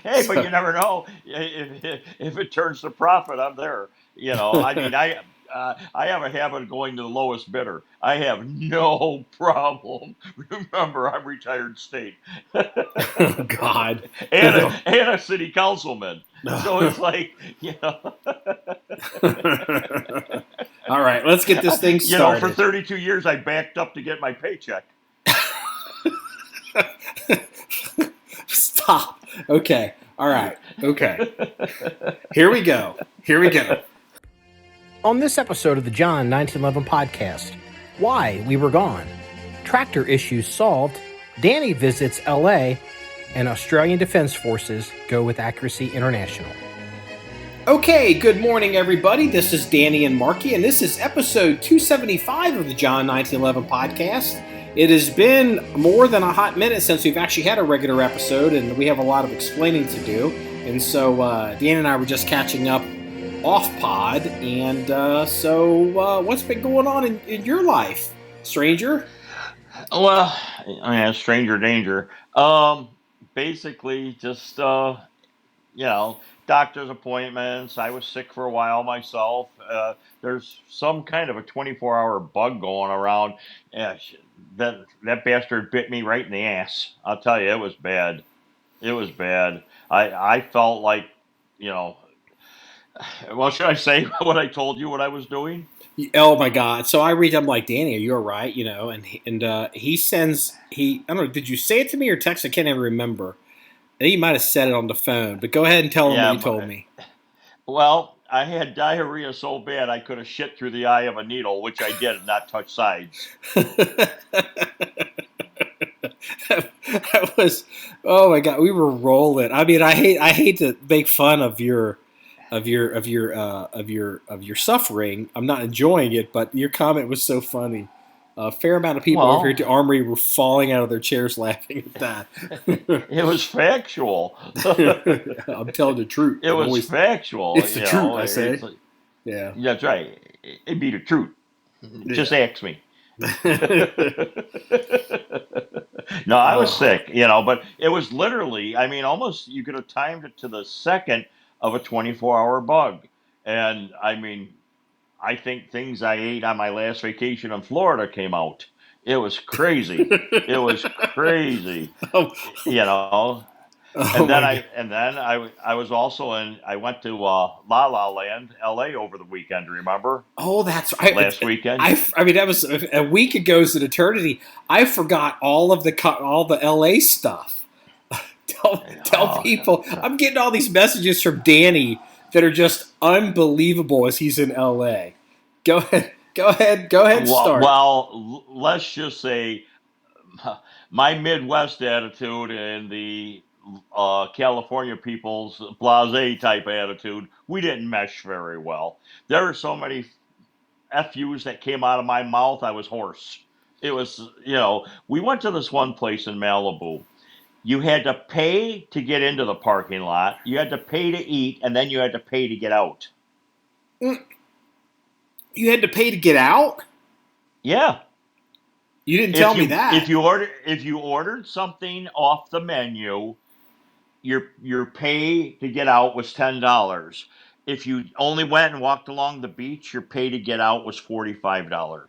Hey, but you never know if it turns to profit. I'm there. I mean, I have a habit of going to the lowest bidder. I have no problem. Remember, I'm retired state Oh God. and a city councilman. So it's like, All right, let's get this thing for started. 32 years I backed up to get my paycheck. Stop. Okay. All right. Okay. Here we go. Here we go. On this episode of the John 1911 podcast, why we were gone, tractor issues solved, Danny visits LA, and Australian Defense Forces go with Accuracy International. Okay, good morning, everybody. This is Danny and Marky, and this is episode 275 of the John 1911 podcast. It has been more than a hot minute since we've actually had a regular episode, and we have a lot of explaining to do. And so Dan and I were just catching up off pod, and so what's been going on in your life, stranger? Well, stranger danger. Basically, just doctor's appointments. I was sick for a while myself. There's some kind of a 24-hour bug going around. That bastard bit me right in the ass. I'll tell you, it was bad. It was bad. I felt like, well, should I say what I told you what I was doing? Oh my God! So I read. I'm like, Danny, are you all right? He sends. I don't know. Did you say it to me or text? I can't even remember. I think you might have said it on the phone, but go ahead and tell him what you told me. Well, I had diarrhea so bad I could have shit through the eye of a needle, which I did, and not touch sides. That was, oh my God, we were rolling. I mean, I hate to make fun of your suffering. I'm not enjoying it, but your comment was so funny. A fair amount of people over here at the Armory were falling out of their chairs laughing at that. It was factual. I'm telling the truth. It was factual. It's the truth, I say. Yeah. That's right. It'd be the truth. Just ask me. No, I was sick, but it was literally, I mean, almost you could have timed it to the second of a 24-hour bug. And I mean, I think things I ate on my last vacation in Florida came out. It was crazy. It was crazy. And then I was also I went to La La Land, LA over the weekend, remember? Oh, that's right. Last weekend. I mean, that was a week ago is an eternity. I forgot all the LA stuff. Tell people. I'm getting all these messages from Danny that are just unbelievable as he's in LA. Go ahead, start. Well, let's just say my Midwest attitude and the California people's blasé type attitude, we didn't mesh very well. There are so many FUs that came out of my mouth, I was hoarse. It was, we went to this one place in Malibu. You had to pay to get into the parking lot. You had to pay to eat, and then you had to pay to get out. You had to pay to get out? Yeah. You didn't tell me that. If you ordered something off the menu, your pay to get out was $10. If you only went and walked along the beach, your pay to get out was $45.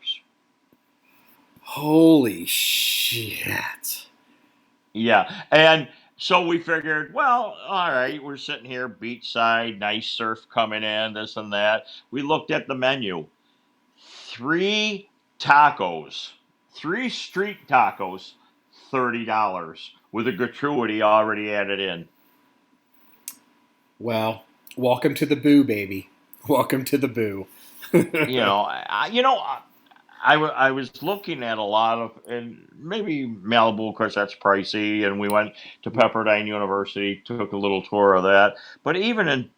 Holy shit. Yeah, and so we figured, well, all right, we're sitting here beachside, nice surf coming in, this and that. We looked at the menu. 3 street tacos, $30 with a gratuity already added in. Well, welcome to the boo, baby. Welcome to the boo. I was looking at a lot of, and maybe Malibu, of course, that's pricey, and we went to Pepperdine University, took a little tour of that. But even in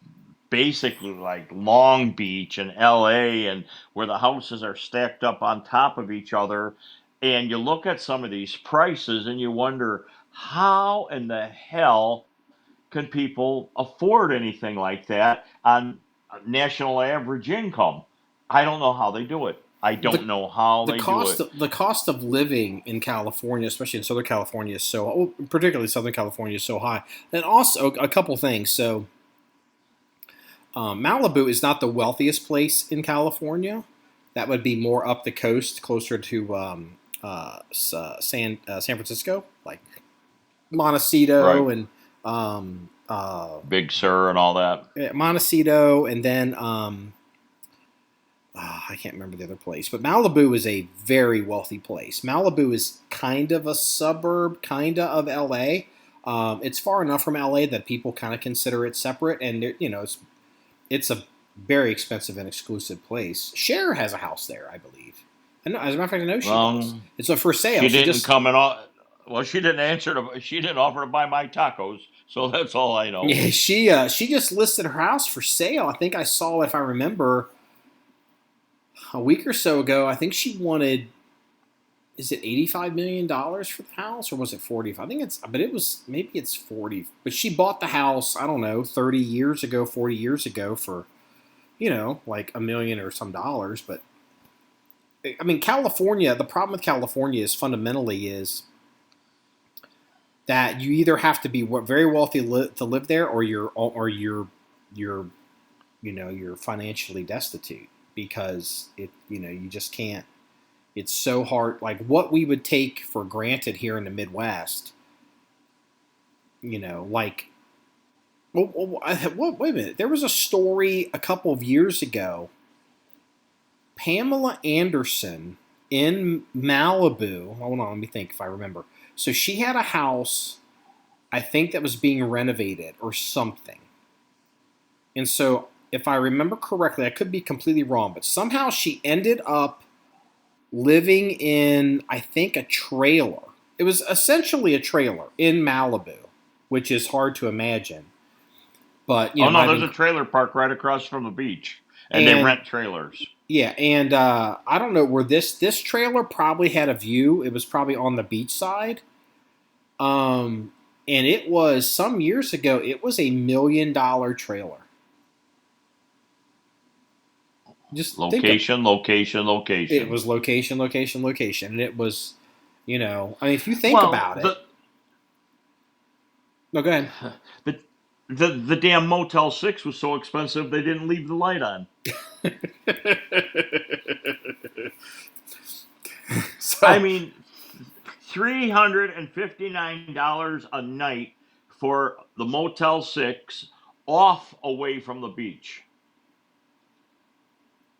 basically like Long Beach and LA, and where the houses are stacked up on top of each other, and you look at some of these prices and you wonder, how in the hell can people afford anything like that on national average income? I don't know how they do it. I don't know how they do it. The cost of living in California, especially in Southern California, is so particularly Southern California is so high. And also a couple things. So Malibu is not the wealthiest place in California. That would be more up the coast, closer to San Francisco, like Montecito Right. and Big Sur and all that. Montecito, and then I can't remember the other place, but Malibu is a very wealthy place. Malibu is kind of a suburb, kind of LA. It's far enough from LA that people kind of consider it separate, and it's a very expensive and exclusive place. Cher has a house there, I believe. And as a matter of fact, I know she does. It's for sale. She didn't come in. Well, she didn't she didn't offer to buy my tacos, so that's all I know. Yeah, she just listed her house for sale. I think I saw, if I remember, a week or so ago. I think she wanted, is it $85 million for the house, or was it 45? I think maybe it's 40. But she bought the house, I don't know, 30 years ago, 40 years ago for, like $1 million or some dollars. But I mean, California, the problem with California is fundamentally is that you either have to be very wealthy to live there, or you're financially destitute, because you just can't. It's so hard. Like what we would take for granted here in the Midwest, like, wait a minute. There was a story a couple of years ago. Pamela Anderson in Malibu. Hold on, let me think if I remember. So she had a house, I think, that was being renovated or something. And so, if I remember correctly, I could be completely wrong, but somehow she ended up living in, I think, a trailer. It was essentially a trailer in Malibu, which is hard to imagine. But there's a trailer park right across from the beach, and they rent trailers. Yeah, and I don't know where this trailer probably had a view. It was probably on the beach side. And it was some years ago. It was $1 million trailer. Just location. It was location, and it was, I mean, if you think about it. No, go ahead. The damn Motel 6 was so expensive they didn't leave the light on. So, I mean, $359 a night for the Motel 6 away from the beach.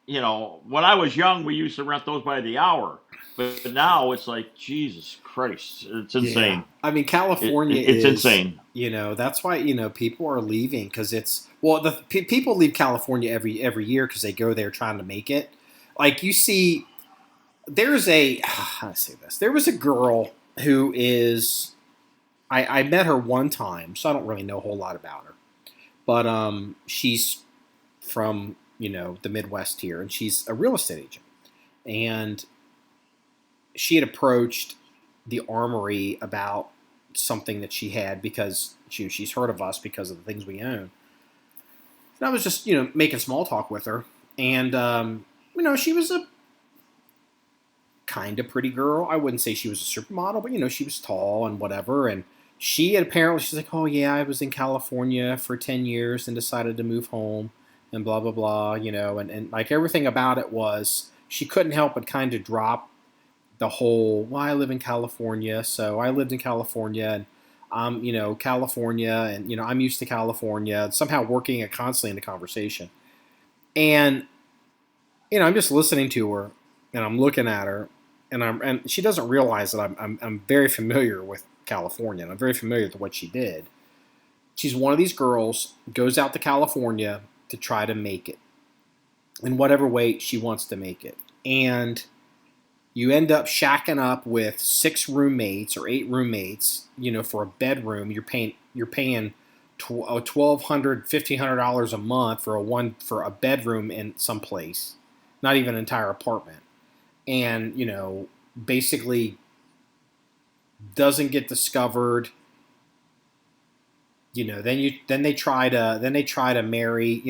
When I was young, we used to rent those by the hour. But now it's like, Jesus Christ, it's insane. Yeah. I mean, California it's insane. That's why, people are leaving, because people leave California every year because they go there trying to make it. Like, you see, how do I say this? There was a girl who is, I met her one time, so I don't really know a whole lot about her. But she's from, the Midwest here, and she's a real estate agent. And she had approached the Armory about something that she had, because she's heard of us because of the things we own. And I was just, making small talk with her. And, she was a kind of pretty girl. I wouldn't say she was a supermodel, but, she was tall and whatever. And she's like, oh, yeah, I was in California for 10 years and decided to move home and blah, blah, blah, and like everything about it was, she couldn't help but kind of drop the whole, well, I live in California, so I lived in California, and I'm, California, and, I'm used to California, somehow working it constantly in the conversation. And, I'm just listening to her, and I'm looking at her, and she doesn't realize that I'm very familiar with California, and I'm very familiar with what she did. She's one of these girls, goes out to California to try to make it in whatever way she wants to make it. And you end up shacking up with 6 roommates or 8 roommates, for a bedroom. You're paying $1,200, $1,500 a month for a bedroom in some place, not even an entire apartment. And, basically doesn't get discovered. Then they try to marry,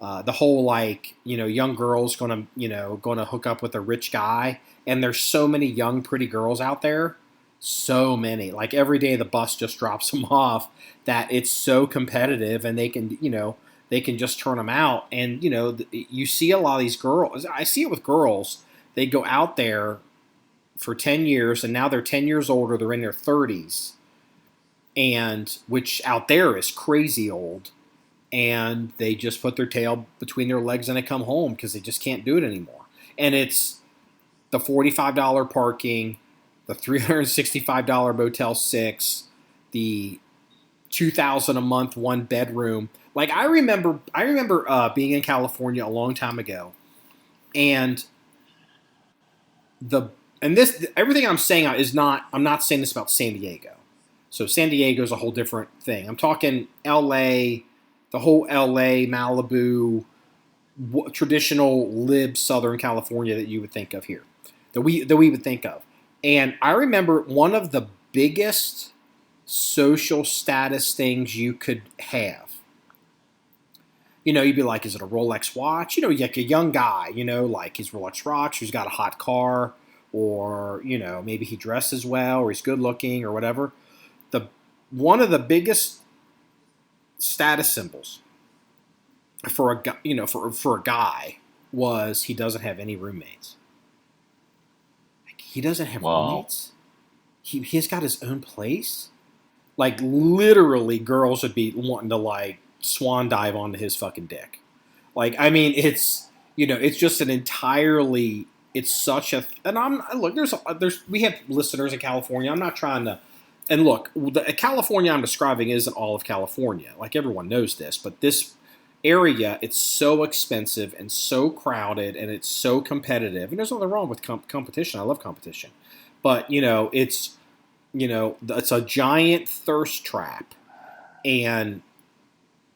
The whole like young girls gonna hook up with a rich guy, and there's so many young pretty girls out there, so many. Like every day the bus just drops them off. That it's so competitive, and they can just turn them out. And you see a lot of these girls. I see it with girls. They go out there for 10 years, and now they're 10 years older. They're in their 30s, and which out there is crazy old. And they just put their tail between their legs and they come home because they just can't do it anymore. And it's the $45 parking, the $365 Motel 6, the $2,000 a month one bedroom. Like I remember being in California a long time ago, and everything I'm saying is not. I'm not saying this about San Diego. So San Diego is a whole different thing. I'm talking L.A., the whole L.A., Malibu, traditional lib Southern California that you would think of here, that we would think of. And I remember one of the biggest social status things you could have. You'd be like, is it a Rolex watch? Like a young guy, like he's Rolex rocks, he's got a hot car, or, maybe he dresses well, or he's good looking, or whatever. One of the biggest status symbols for a guy was he doesn't have any roommates. Like, he doesn't have roommates. He's got his own place. Like literally, girls would be wanting to like swan dive onto his fucking dick. Like, I mean, it's it's just an entirely. It's such a. And look. We have listeners in California. I'm not trying to. And look, the California I'm describing isn't all of California. Like everyone knows this, but this area, it's so expensive and so crowded and it's so competitive. And there's nothing wrong with competition. I love competition, but it's a giant thirst trap, and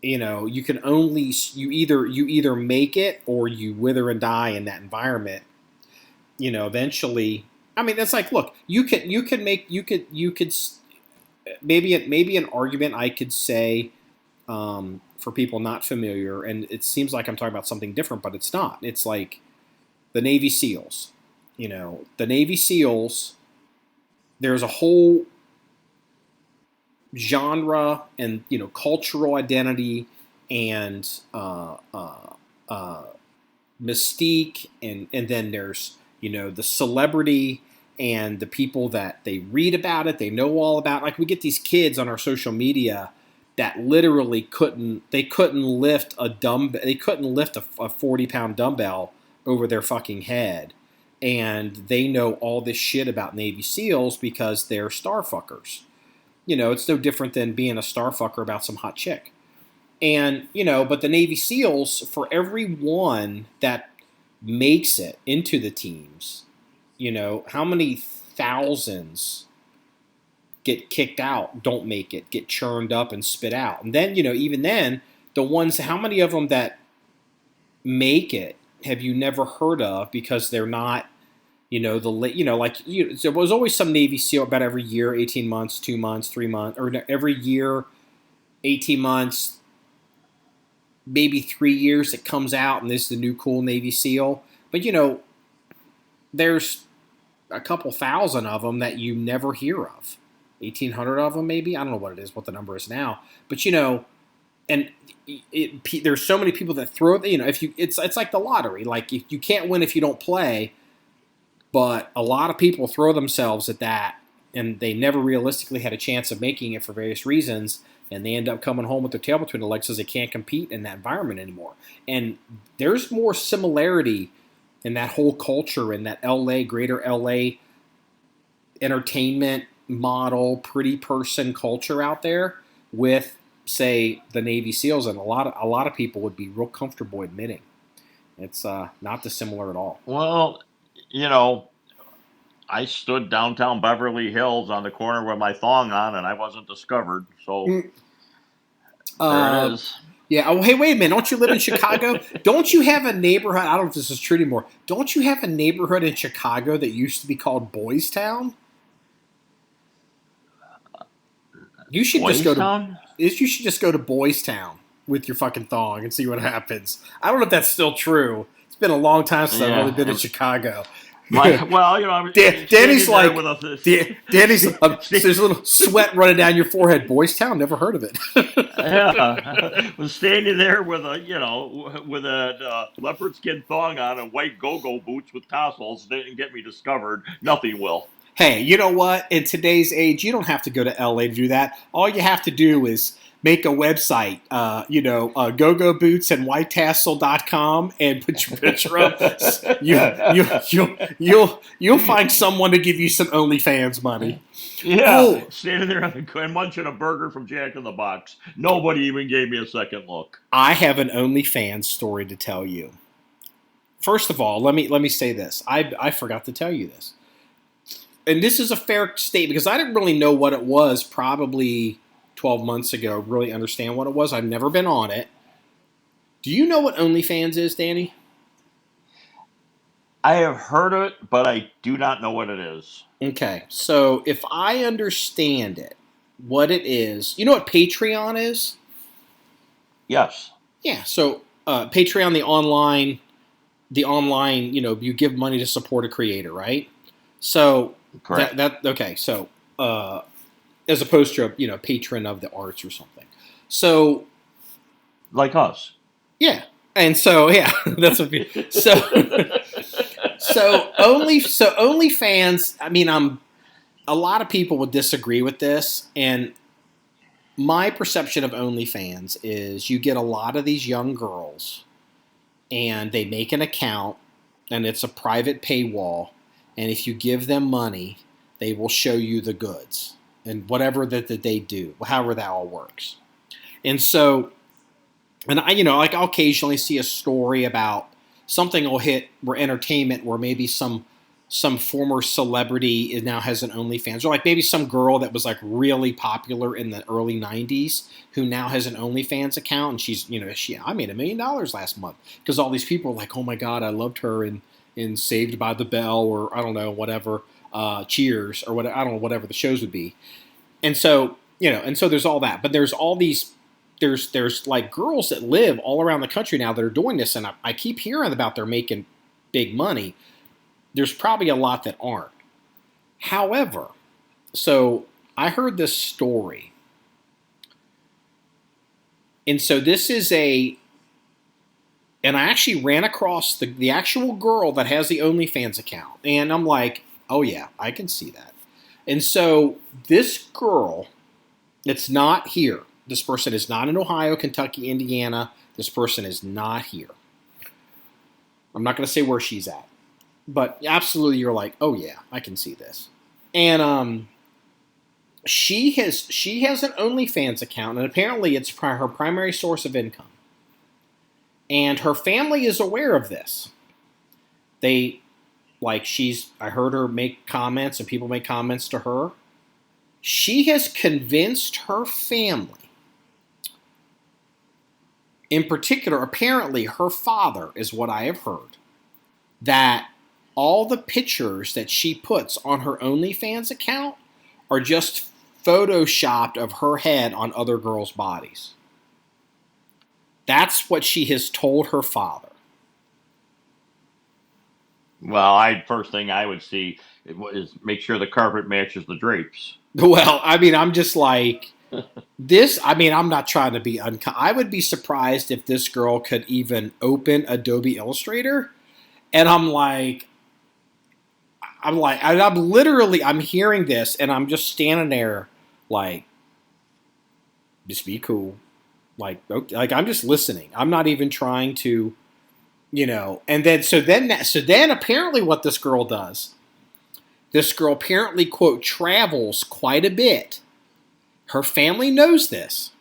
you can only you either make it or you wither and die in that environment. Eventually. I mean, it's like, look, you could maybe an argument I could say for people not familiar, and it seems like I'm talking about something different, but it's not. It's like the Navy SEALs. The Navy SEALs, there's a whole genre and, cultural identity and mystique, and then there's, the celebrity and the people that they read about it, they know all about. Like we get these kids on our social media that literally couldn't lift a 40-pound dumbbell over their fucking head, and they know all this shit about Navy SEALs because they're star fuckers. It's no different than being a star fucker about some hot chick. And but the Navy SEALs, for every one that makes it into the teams, how many thousands get kicked out, don't make it, get churned up and spit out. And then, even then, the ones, how many of them that make it have you never heard of because they're not, there was always some Navy SEAL about every year, 18 months, 2 months, 3 months, or every year, 18 months, maybe 3 years it comes out and this is the new cool Navy SEAL. But, there's a couple thousand of them that you never hear of. 1,800 of them, maybe. I don't know what it is, what the number is now. But and there's so many people that throw. It's like the lottery. Like you can't win if you don't play. But a lot of people throw themselves at that, and they never realistically had a chance of making it for various reasons, and they end up coming home with their tail between their legs because they can't compete in that environment anymore. And there's more similarity in that whole culture, in that LA, greater LA entertainment model, pretty person culture out there with, say, the Navy SEALs, and a lot of people would be real comfortable admitting it's not dissimilar at all. Well, I stood downtown Beverly Hills on the corner with my thong on, and I wasn't discovered. So there it is. Yeah. Oh, hey, wait a minute. Don't you live in Chicago? Don't you have a neighborhood? I don't know if this is true anymore. Don't you have a neighborhood in Chicago that used to be called Boys Town? You should just go to Boys Town. with your fucking thong and see what happens. I don't know if that's still true. It's been a long time since I've really been in Chicago. Well, I'm Danny's like, with a, Danny's there's a little sweat running down your forehead. Boys Town, never heard of it. yeah, was standing there with a leopard skin thong on and white go-go boots with tassels. Didn't get me discovered. Nothing will. Hey, you know what? In today's age, you don't have to go to LA to do that. All you have to do is make a website, go-go boots and whitetassel.com, and put your picture up. You'll find someone to give you some OnlyFans money. Yeah, standing there and munching a burger from Jack in the Box. Nobody even gave me a second look. I have an OnlyFans story to tell you. First of all, let me say this. I forgot to tell you this. And this is a fair statement because I didn't really know what it was probably 12 months ago, really understand what it was. I've never been on it. Do you know what OnlyFans is, Danny? I have heard of it, but I do not know what it is. Okay, so if I understand it, what it is, you know what Patreon is? Yes. Yeah, so Patreon, the online, you give money to support a creator, right? So correct. Okay, so as opposed to a patron of the arts or something. So like us. Yeah. And so that's what so OnlyFans, I mean, a lot of people would disagree with this, and my perception of OnlyFans is you get a lot of these young girls and they make an account and it's a private paywall, and if you give them money, they will show you the goods and whatever that they do, however that all works. And so, and I'll occasionally see a story about something will hit where entertainment, where maybe some former celebrity now has an OnlyFans, or like maybe some girl that was like really popular in the early 90s who now has an OnlyFans account, and she's, I made $1 million last month because all these people are like, oh my God, I loved her in Saved by the Bell, or I don't know, whatever, Cheers, or whatever, I don't know, whatever the shows would be. And so, and so there's all that, but there's all these, there's like girls that live all around the country now that are doing this, and I keep hearing about they're making big money. There's probably a lot that aren't. However, so I heard this story. And so this is and I actually ran across the actual girl that has the OnlyFans account. And I'm like, oh yeah, I can see that. And so this girl, it's not here. This person is not in Ohio, Kentucky, Indiana. This person is not here. I'm not going to say where she's at. But absolutely, you're like, oh yeah, I can see this. And she has an OnlyFans account, and apparently it's her primary source of income. And her family is aware of this. I heard her make comments, and people make comments to her. She has convinced her family, in particular, apparently her father is what I have heard, that all the pictures that she puts on her OnlyFans account are just photoshopped of her head on other girls' bodies. That's what she has told her father. Well, first thing I would see is make sure the carpet matches the drapes. Well, I mean, I'm just like, I'm not trying to be I would be surprised if this girl could even open Adobe Illustrator. And I'm hearing this, and I'm just standing there like, just be cool. Like I'm just listening. I'm not even trying to, and then apparently what this girl does, this girl apparently, quote, travels quite a bit. Her family knows this.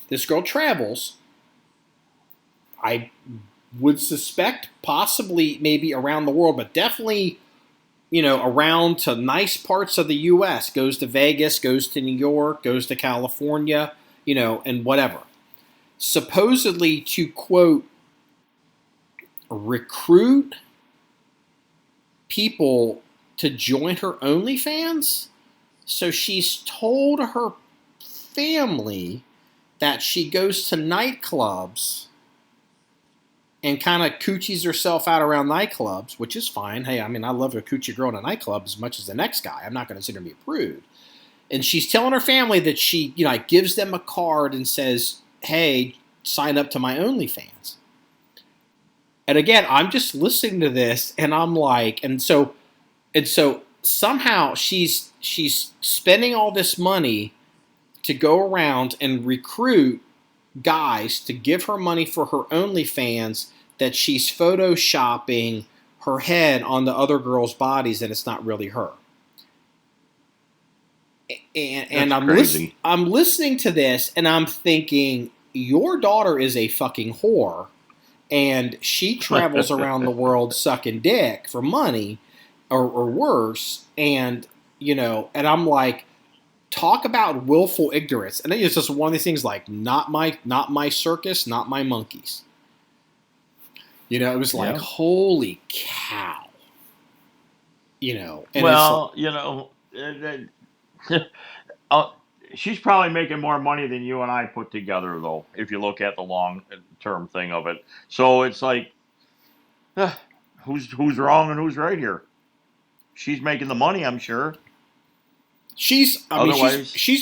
This girl travels, I would suspect possibly maybe around the world, but definitely, around to nice parts of the U.S., goes to Vegas, goes to New York, goes to California, and whatever. Supposedly to, quote, recruit people to join her OnlyFans. So she's told her family that she goes to nightclubs and kind of coochies herself out around nightclubs, which is fine. Hey, I mean, I love a coochie girl in a nightclub as much as the next guy. I'm not going to sit here and be a prude. And she's telling her family that she, like, gives them a card and says, hey, sign up to my OnlyFans. And again, I'm just listening to this, and I'm like, and so somehow she's spending all this money to go around and recruit guys to give her money for her OnlyFans, that she's photoshopping her head on the other girls' bodies, and it's not really her. And I'm listening to this, and I'm thinking, your daughter is a fucking whore, and she travels around the world sucking dick for money, or worse, and and I'm like, talk about willful ignorance. And then it's just one of these things like, not my circus, not my monkeys. It was like, holy cow. And well, she's probably making more money than you and I put together, though, if you look at the long-term thing of it. So it's like, who's wrong and who's right here? She's making the money, I'm sure. She's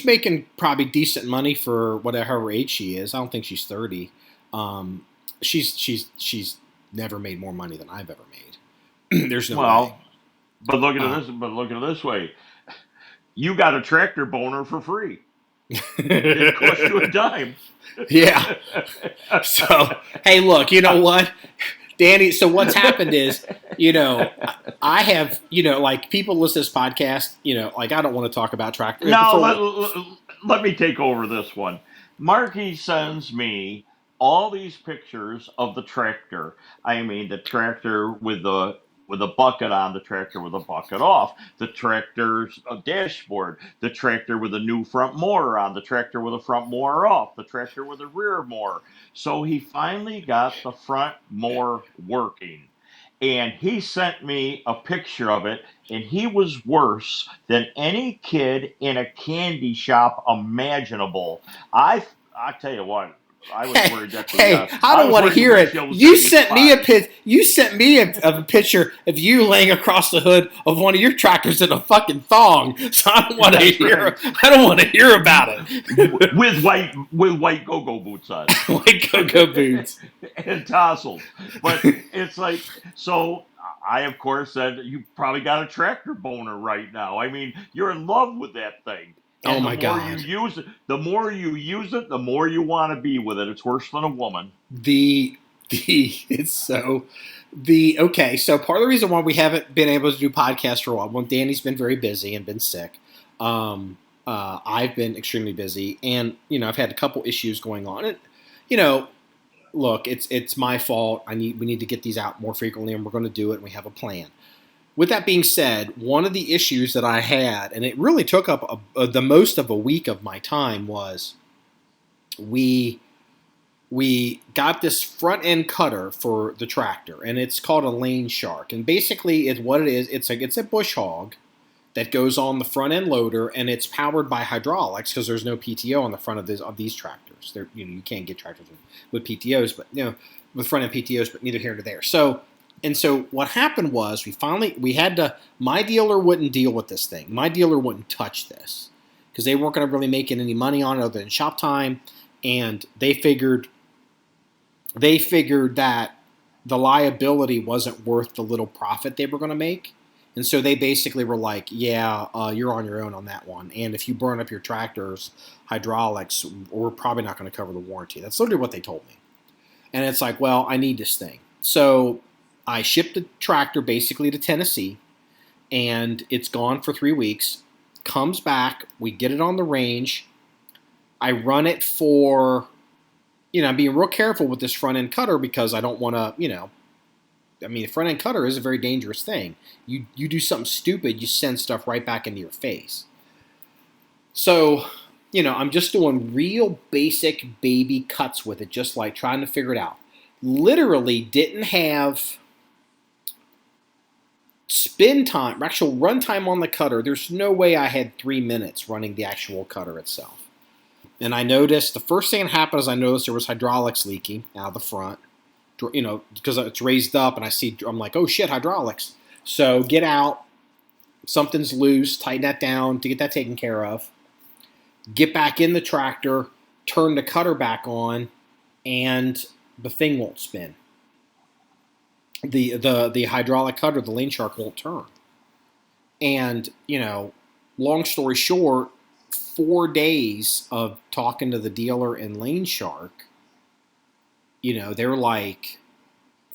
making probably decent money for whatever her age she is. I don't think she's 30. She's never made more money than I've ever made. There's no way. But look at it this way. You got a tractor boner for free. It cost you a dime. Yeah. So, hey, look, you know what, Danny? So what's happened is, I have, like, people listen to this podcast, like, I don't want to talk about tractor. No, let me take over this one. Marky sends me all these pictures of the tractor. I mean, the tractor with a bucket on, the tractor with a bucket off, the tractor's dashboard, the tractor with a new front motor on, the tractor with a front motor off, the tractor with a rear motor. So he finally got the front motor working. And he sent me a picture of it, and he was worse than any kid in a candy shop imaginable. I tell you what, I was worried that. Hey, I don't want to hear it. You sent me a picture of you laying across the hood of one of your tractors in a fucking thong. So I don't want to hear. Right. I don't want to hear about it. with white go-go boots on. White go-go boots and tassels. But it's like, so I of course said, you probably got a tractor boner right now. I mean, you're in love with that thing. And oh my God! The more you use it, the more you want to be with it. It's worse than a woman. Okay. So part of the reason why we haven't been able to do podcasts for a while, well, Danny's been very busy and been sick. I've been extremely busy, and I've had a couple issues going on. And look, it's my fault. We need to get these out more frequently, and we're going to do it. And we have a plan. With that being said, one of the issues that I had, and it really took up the most of a week of my time, was we got this front end cutter for the tractor, and it's called a lane shark. And basically, it's a bush hog that goes on the front end loader, and it's powered by hydraulics because there's no PTO on the front of these tractors. You can't get tractors with PTOs, but with front end PTOs, but neither here nor there. So what happened was my dealer wouldn't deal with this thing. My dealer wouldn't touch this because they weren't going to really make any money on it other than shop time. And they figured that the liability wasn't worth the little profit they were going to make. And so they basically were like, yeah, you're on your own on that one. And if you burn up your tractor's hydraulics, we're probably not going to cover the warranty. That's literally what they told me. And it's like, well, I need this thing. So I shipped the tractor basically to Tennessee, and it's gone for 3 weeks. Comes back, we get it on the range. I run it for, I'm being real careful with this front end cutter because I don't want to, the front end cutter is a very dangerous thing. You do something stupid, you send stuff right back into your face. So, I'm just doing real basic baby cuts with it, just like trying to figure it out. Literally didn't have spin time, actual run time on the cutter. There's no way I had 3 minutes running the actual cutter itself. And I noticed the first thing that happened is I noticed there was hydraulics leaking out of the front, because it's raised up, and I'm like, oh shit, hydraulics. So get out, something's loose, tighten that down to get that taken care of. Get back in the tractor, turn the cutter back on, and the thing won't spin. The hydraulic cutter, the lane shark, won't turn. And, long story short, 4 days of talking to the dealer in Lane Shark, they're like,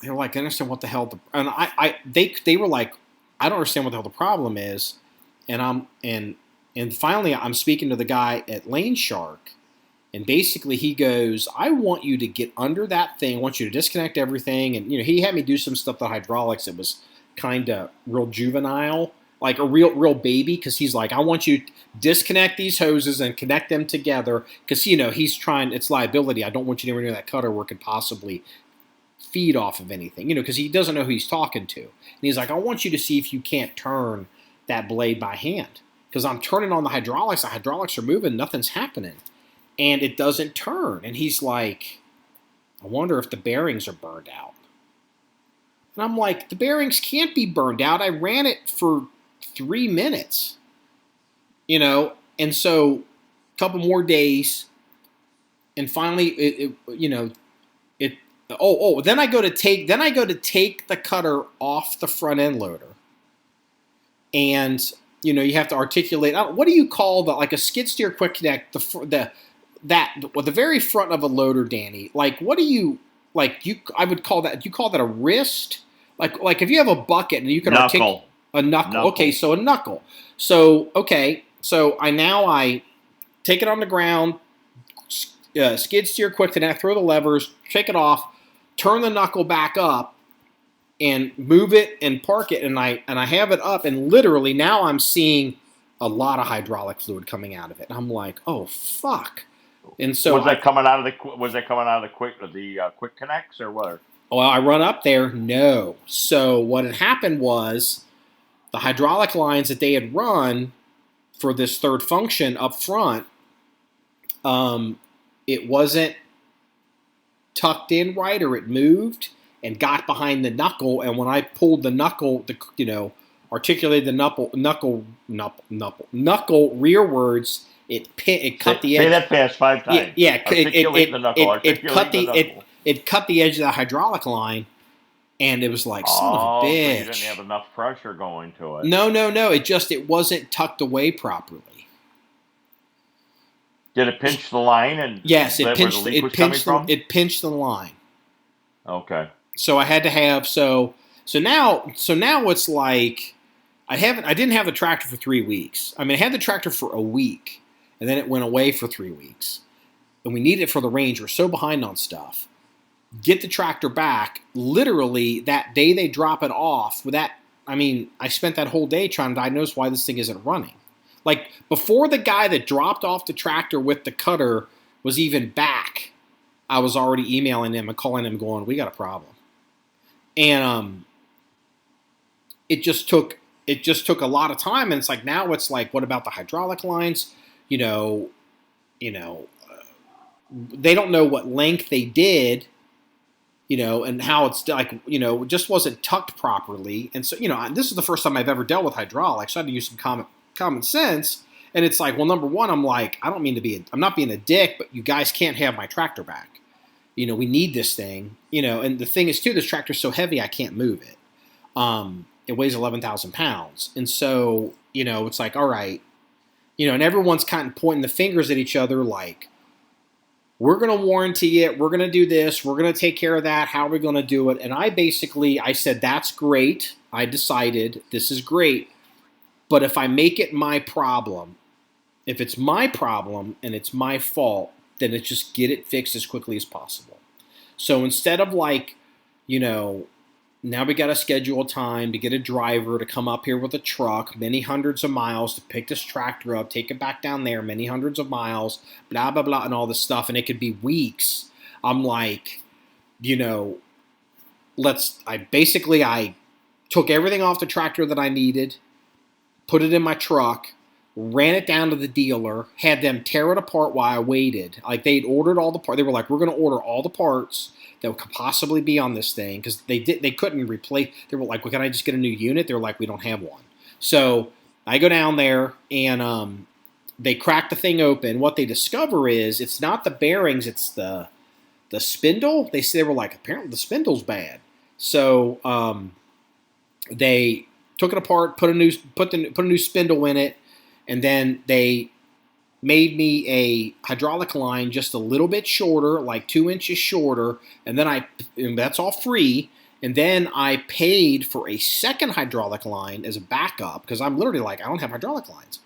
I understand what the hell they were like, I don't understand what the hell the problem is. And finally I'm speaking to the guy at Lane Shark, and basically he goes, I want you to get under that thing. I want you to disconnect everything. And, he had me do some stuff with hydraulics that was kind of real juvenile, like a real baby, because he's like, I want you to disconnect these hoses and connect them together, because, he's trying, it's liability. I don't want you anywhere near that cutter where it could possibly feed off of anything, because he doesn't know who he's talking to. And he's like, I want you to see if you can't turn that blade by hand, because I'm turning on the hydraulics are moving, nothing's happening. And it doesn't turn. And he's like, I wonder if the bearings are burned out. And I'm like, the bearings can't be burned out. I ran it for 3 minutes. And so a couple more days. And finally, then I go to take the cutter off the front end loader. And, you have to articulate, what do you call like a skid steer quick connect, the very front of a loader, Danny, like, what do you, I would call that, you call that a wrist? Like if you have a bucket and you can articulate a knuckle. Okay, so a knuckle. So, okay, so I take it on the ground, skid steer quick connect, throw the levers, take it off, turn the knuckle back up, and move it and park it, and I have it up, and literally now I'm seeing a lot of hydraulic fluid coming out of it. And I'm like, oh fuck. And so was that coming out of the quick connects or what? Well, I run up there, no. So what had happened was the hydraulic lines that they had run for this third function up front, it wasn't tucked in right, or it moved and got behind the knuckle. And when I pulled the knuckle, articulated the knuckle rearwards, it cut the edge. Say that fast 5 times. Yeah, it cut the edge of the hydraulic line, and it was like, son of a bitch. So you didn't have enough pressure going to it. No. It wasn't tucked away properly. Did it pinch the line? And yes, it pinched the line. Okay. So I had to have so now it's like I didn't have the tractor for 3 weeks. I mean, I had the tractor for a week, and then it went away for 3 weeks, and we needed it for the range. We're so behind on stuff. Get the tractor back. Literally that day they drop it off. I spent that whole day trying to diagnose why this thing isn't running. Like, before the guy that dropped off the tractor with the cutter was even back, I was already emailing him and calling him going, we got a problem. And it just took a lot of time. And it's like, now it's like, what about the hydraulic lines? They don't know what length they did, and how it's like, it just wasn't tucked properly. And so, this is the first time I've ever dealt with hydraulics. So I had to use some common sense. And it's like, well, number one, I'm like, I'm not being a dick, but you guys can't have my tractor back. We need this thing, and the thing is too, this tractor's so heavy, I can't move it. It weighs 11,000 pounds. And so, it's like, all right, and everyone's kind of pointing the fingers at each other like, we're going to warranty it. We're going to do this. We're going to take care of that. How are we going to do it? And I said, that's great. I decided this is great. But if I make it my problem, if it's my problem and it's my fault, then it's just get it fixed as quickly as possible. So instead of like, now we got to schedule time to get a driver to come up here with a truck, many hundreds of miles to pick this tractor up, take it back down there, many hundreds of miles, blah, blah, blah, and all this stuff. And it could be weeks. I'm like, I took everything off the tractor that I needed, put it in my truck, ran it down to the dealer, had them tear it apart while I waited. Like they'd ordered all the parts. They were like, we're going to order all the parts that could possibly be on this thing because they couldn't replace. They were like, well, can I just get a new unit? They're like, we don't have one. So I go down there and they crack the thing open. What they discover is it's not the bearings, it's the spindle. They were like, apparently the spindle's bad. So they took it apart, put a new spindle in it, and then they made me a hydraulic line just a little bit shorter, like 2 inches shorter, and that's all free. And then I paid for a second hydraulic line as a backup because I'm literally like, I don't have hydraulic lines.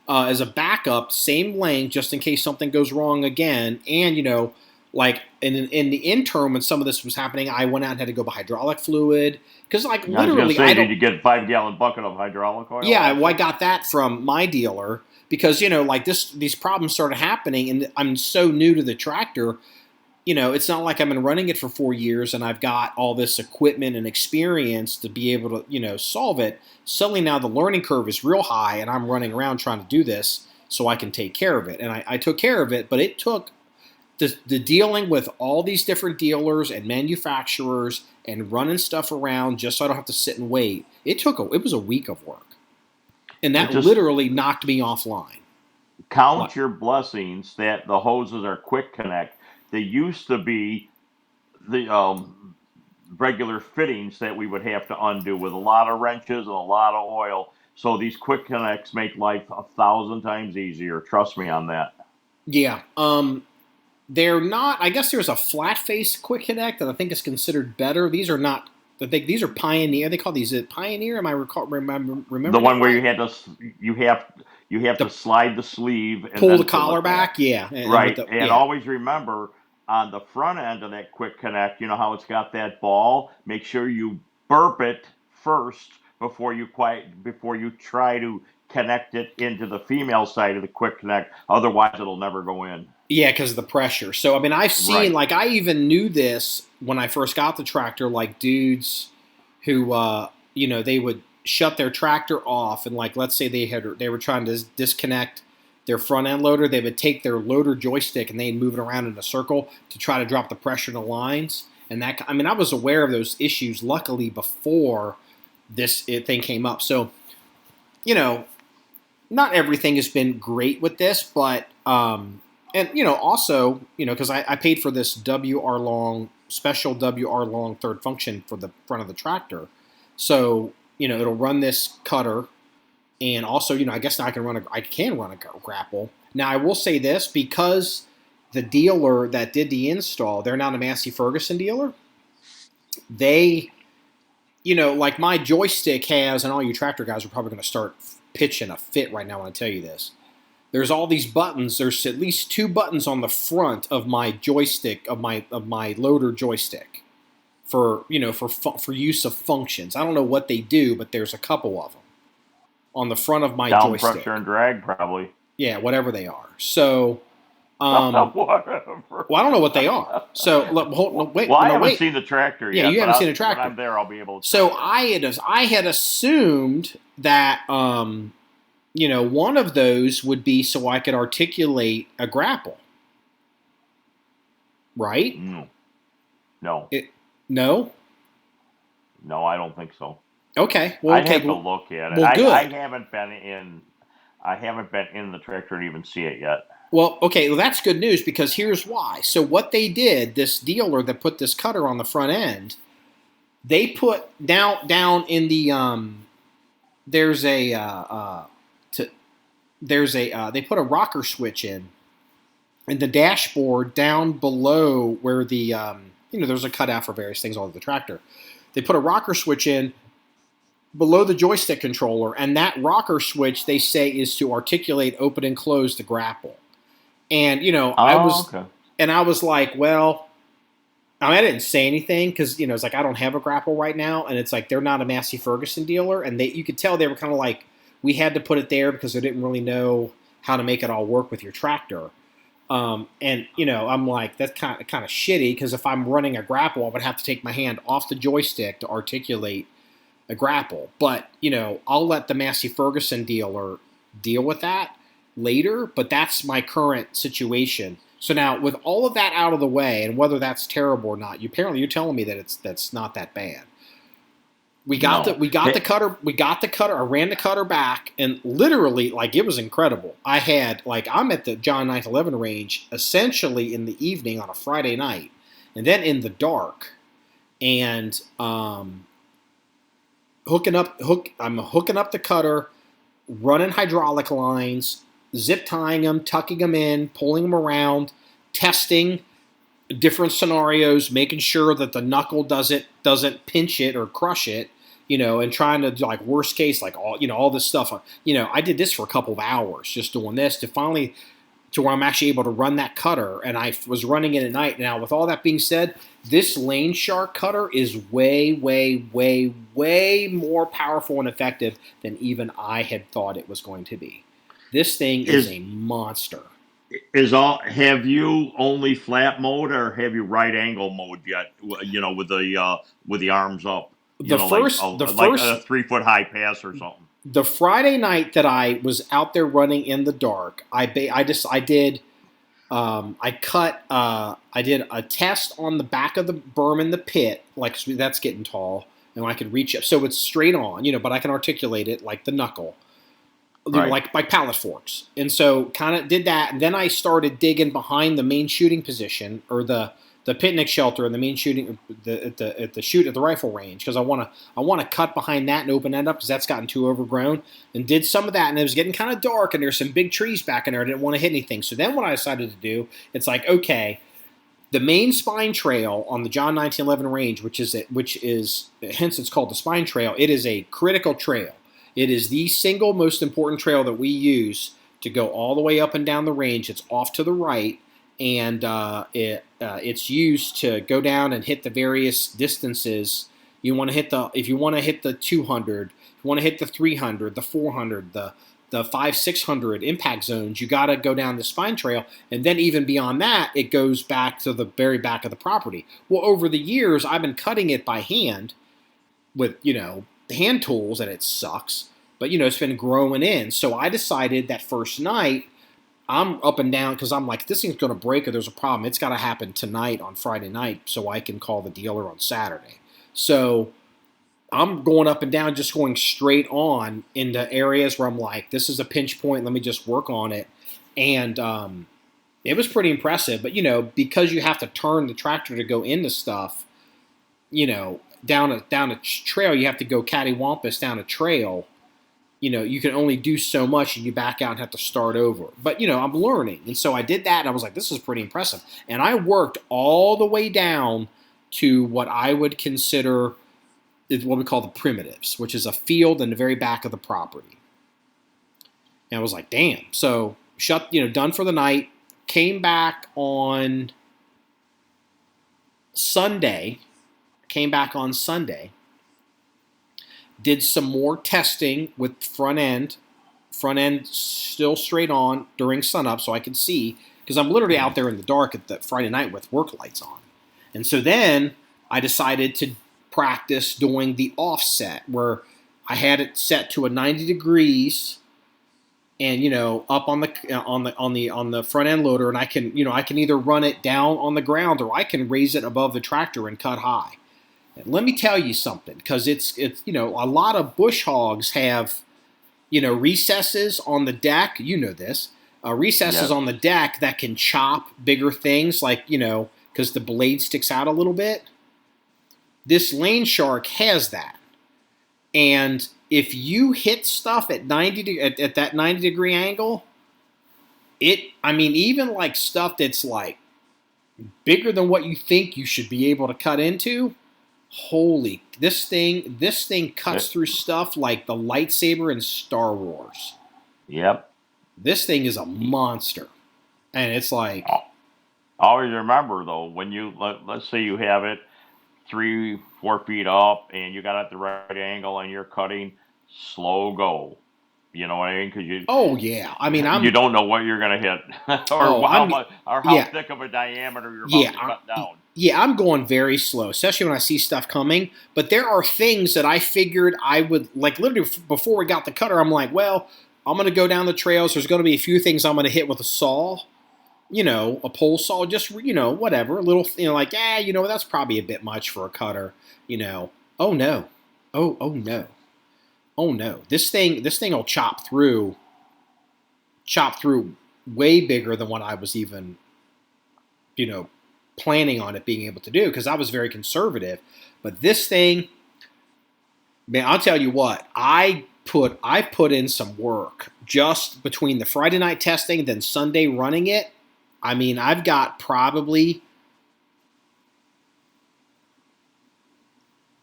As a backup, same length, just in case something goes wrong again. And, like in the interim when some of this was happening, I went out and had to go buy hydraulic fluid. Because, like, literally, did you get a 5-gallon bucket of hydraulic oil? Yeah, well, I got that from my dealer because, like these problems started happening, and I'm so new to the tractor. It's not like I've been running it for 4 years and I've got all this equipment and experience to be able to, solve it. Suddenly now the learning curve is real high, and I'm running around trying to do this so I can take care of it. And I took care of it, but it took the dealing with all these different dealers and manufacturers and running stuff around just so I don't have to sit and wait. It was a week of work. And that literally knocked me offline. Count your blessings that the hoses are quick connect. They used to be the regular fittings that we would have to undo with a lot of wrenches and a lot of oil. So these quick connects make life 1,000 times easier. Trust me on that. Yeah. They're not. I guess there's a flat face quick connect that I think is considered better. These are not. I think these are Pioneer. They call these Pioneer. Am I remember the one where you have to slide the sleeve and pull the collar back? Yeah, right. And always remember on the front end of that quick connect, you know how it's got that ball. Make sure you burp it first before you try to connect it into the female side of the quick connect. Otherwise, it'll never go in. Yeah, because of the pressure. So, I mean, I've seen, like, I even knew this when I first got the tractor, like, dudes who, they would shut their tractor off, and, like, let's say they were trying to disconnect their front end loader, they would take their loader joystick and they'd move it around in a circle to try to drop the pressure in the lines. And I was aware of those issues, luckily, before this thing came up. So, not everything has been great with this, but... And, also, because I paid for this special WR long third function for the front of the tractor. So, it'll run this cutter. And also, I guess now I can run a grapple. Now, I will say this, because the dealer that did the install, they're not a Massey Ferguson dealer. They, like my joystick has, and all you tractor guys are probably going to start pitching a fit right now when I tell you this. There's all these buttons. There's at least 2 buttons on the front of my joystick, of my loader joystick, for use of functions. I don't know what they do, but there's a couple of them on the front of my joystick. Down pressure and drag, probably. Yeah, whatever they are. So, whatever. Well, I don't know what they are. So, wait. Well, I haven't seen the tractor yet. Yeah, you haven't seen a tractor. When I'm there, I'll be able to. So I had assumed that. One of those would be so I could articulate a grapple. Right? No. No? No, I don't think so. Okay. Well, I'd have to look at it. Well, good. I haven't been in the tractor to even see it yet. Well, okay. Well, that's good news because here's why. So what they did, this dealer that put this cutter on the front end, they put down in the they put a rocker switch in the dashboard down below where the there's a cutout for various things all over the tractor. They put a rocker switch in below the joystick controller, and that rocker switch they say is to articulate, open and close the grapple. And I was like, well, I didn't say anything because it's like I don't have a grapple right now, and it's like they're not a Massey Ferguson dealer, and you could tell they were kind of like, we had to put it there because they didn't really know how to make it all work with your tractor. I'm like, that's kind of shitty because if I'm running a grapple, I would have to take my hand off the joystick to articulate a grapple. But, I'll let the Massey Ferguson dealer deal with that later, but that's my current situation. So now, with all of that out of the way, and whether that's terrible or not, you're telling me that that's not that bad. We got the cutter. I ran the cutter back, and literally, like, it was incredible. I'm at the John 911 range essentially in the evening on a Friday night, and then in the dark, and I'm hooking up the cutter, running hydraulic lines, zip tying them, tucking them in, pulling them around, testing different scenarios, making sure that the knuckle doesn't pinch it or crush it, and trying to, like, worst case, like, all this stuff. I did this for a couple of hours just doing this to finally to where I'm actually able to run that cutter, and I was running it at night. Now, with all that being said, this Lane Shark cutter is way, way, way, way more powerful and effective than even I had thought it was going to be. This thing is a monster. Have you only flat mode, or have you right angle mode yet? With the arms up. Like a 3 foot high pass or something. The Friday night that I was out there running in the dark, I did a test on the back of the berm in the pit, like, that's getting tall, and I could reach up, so it's straight on, but I can articulate it like the knuckle. Right. Like pallet forks. And so kind of did that, and then I started digging behind the main shooting position, or the picnic shelter and the main shooting at the rifle range, because I want to cut behind that and open that up, because that's gotten too overgrown, and did some of that, and it was getting kind of dark, and there's some big trees back in there. I didn't want to hit anything. So then what I decided to do, it's like, okay, the main spine trail on the John 1911 range, which is hence it's called the spine trail, it is a critical trail. It is the single most important trail that we use to go all the way up and down the range. It's off to the right, and it's used to go down and hit the various distances. If you want to hit the 200, if you want to hit the 300, the 400, the 500-600 impact zones, you got to go down the spine trail, and then even beyond that, it goes back to the very back of the property. Well, over the years, I've been cutting it by hand with the hand tools, and it sucks, but it's been growing in. So I decided that first night, I'm up and down, because I'm like, this thing's going to break, or there's a problem. It's got to happen tonight on Friday night so I can call the dealer on Saturday. So I'm going up and down, just going straight on into areas where I'm like, this is a pinch point, let me just work on it. And it was pretty impressive. But, because you have to turn the tractor to go into stuff, down a trail, you have to go cattywampus down a trail. You can only do so much, and you back out and have to start over. But, I'm learning. And so I did that, and I was like, this is pretty impressive. And I worked all the way down to what I would consider is what we call the primitives, which is a field in the very back of the property. And I was like, damn. So done for the night, came back on Sunday, did some more testing with front end still straight on during sunup so I could see, because I'm literally out there in the dark at the Friday night with work lights on. And so then I decided to practice doing the offset, where I had it set to a 90 degrees and up on the front end loader, and I can either run it down on the ground, or I can raise it above the tractor and cut high. And let me tell you something, because it's a lot of bush hogs have recesses on the deck. This recesses on the deck that can chop bigger things, like because the blade sticks out a little bit. This Lane Shark has that, and if you hit stuff at that 90 degree angle, even like stuff that's like bigger than what you think you should be able to cut into. Holy, this thing cuts through stuff like the lightsaber in Star Wars. Yep. This thing is a monster, and it's like. Always remember though, when let's say you have it 3-4 feet up, and you got it at the right angle, and you're cutting, slow go. You know what I mean? Because you don't know what you're going to hit, or how thick of a diameter you're about to cut down. Yeah, I'm going very slow, especially when I see stuff coming. But there are things that I figured I would, like, literally before we got the cutter, I'm like, well, I'm going to go down the trails. There's going to be a few things I'm going to hit with a saw, a pole saw, just, whatever, a little, like, that's probably a bit much for a cutter, Oh no. Oh no. Oh no. This thing will chop through way bigger than what I was even, planning on it being able to do, because I was very conservative. But this thing, man, I'll tell you what, I put in some work just between the Friday night testing, then Sunday running it. I mean, I've got probably,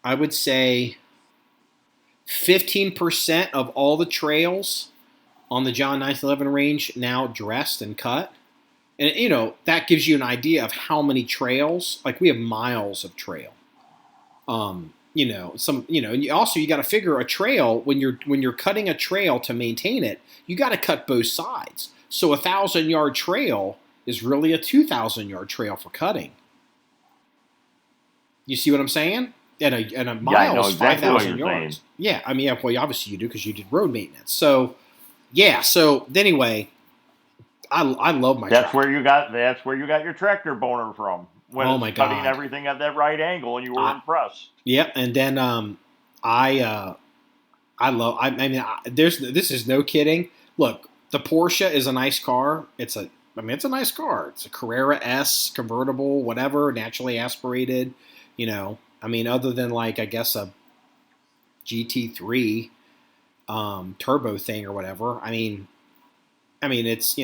I would say, 15% of all the trails on the John 1911 range now dressed and cut. And, that gives you an idea of how many trails. Like, we have miles of trail. And also you got to figure a trail, when you're cutting a trail to maintain it, you got to cut both sides. So 1,000-yard trail is really a 2,000-yard trail for cutting. You see what I'm saying? And a mile is 5,000 yards. Yeah, I mean, well, obviously you do, because you did road maintenance. So, yeah. So anyway, I love my. That's where you got your tractor boner from. When oh my God! Cutting everything at that right angle, and you were impressed. Yep, and then I love. I mean, this is no kidding. Look, the Porsche is a nice car. It's a nice car. It's a Carrera S convertible, whatever, naturally aspirated. I mean, other than, like, I guess a GT3 turbo thing or whatever. I mean, it's,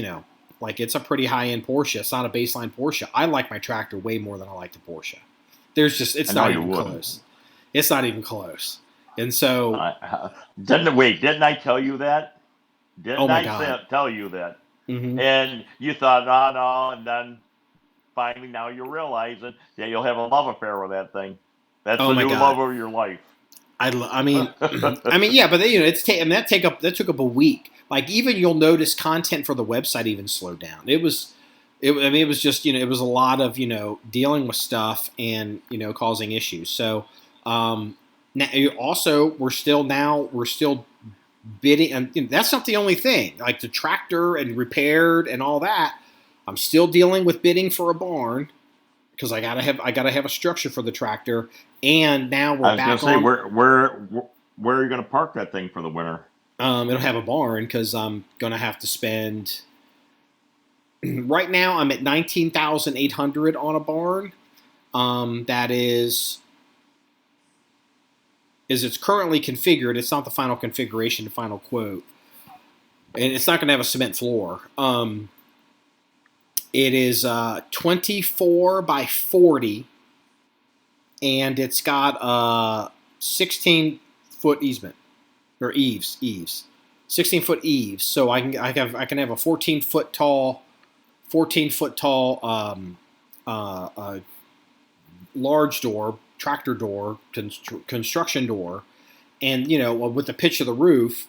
like, it's a pretty high-end Porsche. It's not a baseline Porsche. I like my tractor way more than I like the Porsche. It's not even close. It's not even close. And so, didn't I tell you that? Didn't I tell you that? Mm-hmm. And you thought, no, and then finally now you're realizing that you'll have a love affair with that thing. That's the new love of your life. I mean, yeah, but that took up a week. Like, even you'll notice content for the website even slowed down. It was just, it was a lot of, dealing with stuff and, causing issues. So, now also we're still bidding, and that's not the only thing. Like, the tractor and repaired and all that, I'm still dealing with bidding for a barn, because I gotta have a structure for the tractor. And now we're back on. I was gonna say, where are you gonna park that thing for the winter? It'll have a barn, because I'm gonna have to spend. Right now, I'm at $19,800 on a barn. That is it's currently configured. It's not the final configuration, the final quote, and it's not gonna have a cement floor. It is 24 by 40, and it's got a 16-foot easement, or eaves, 16-foot eaves. So I can have a 14-foot tall large door, tractor door, construction door, and with the pitch of the roof,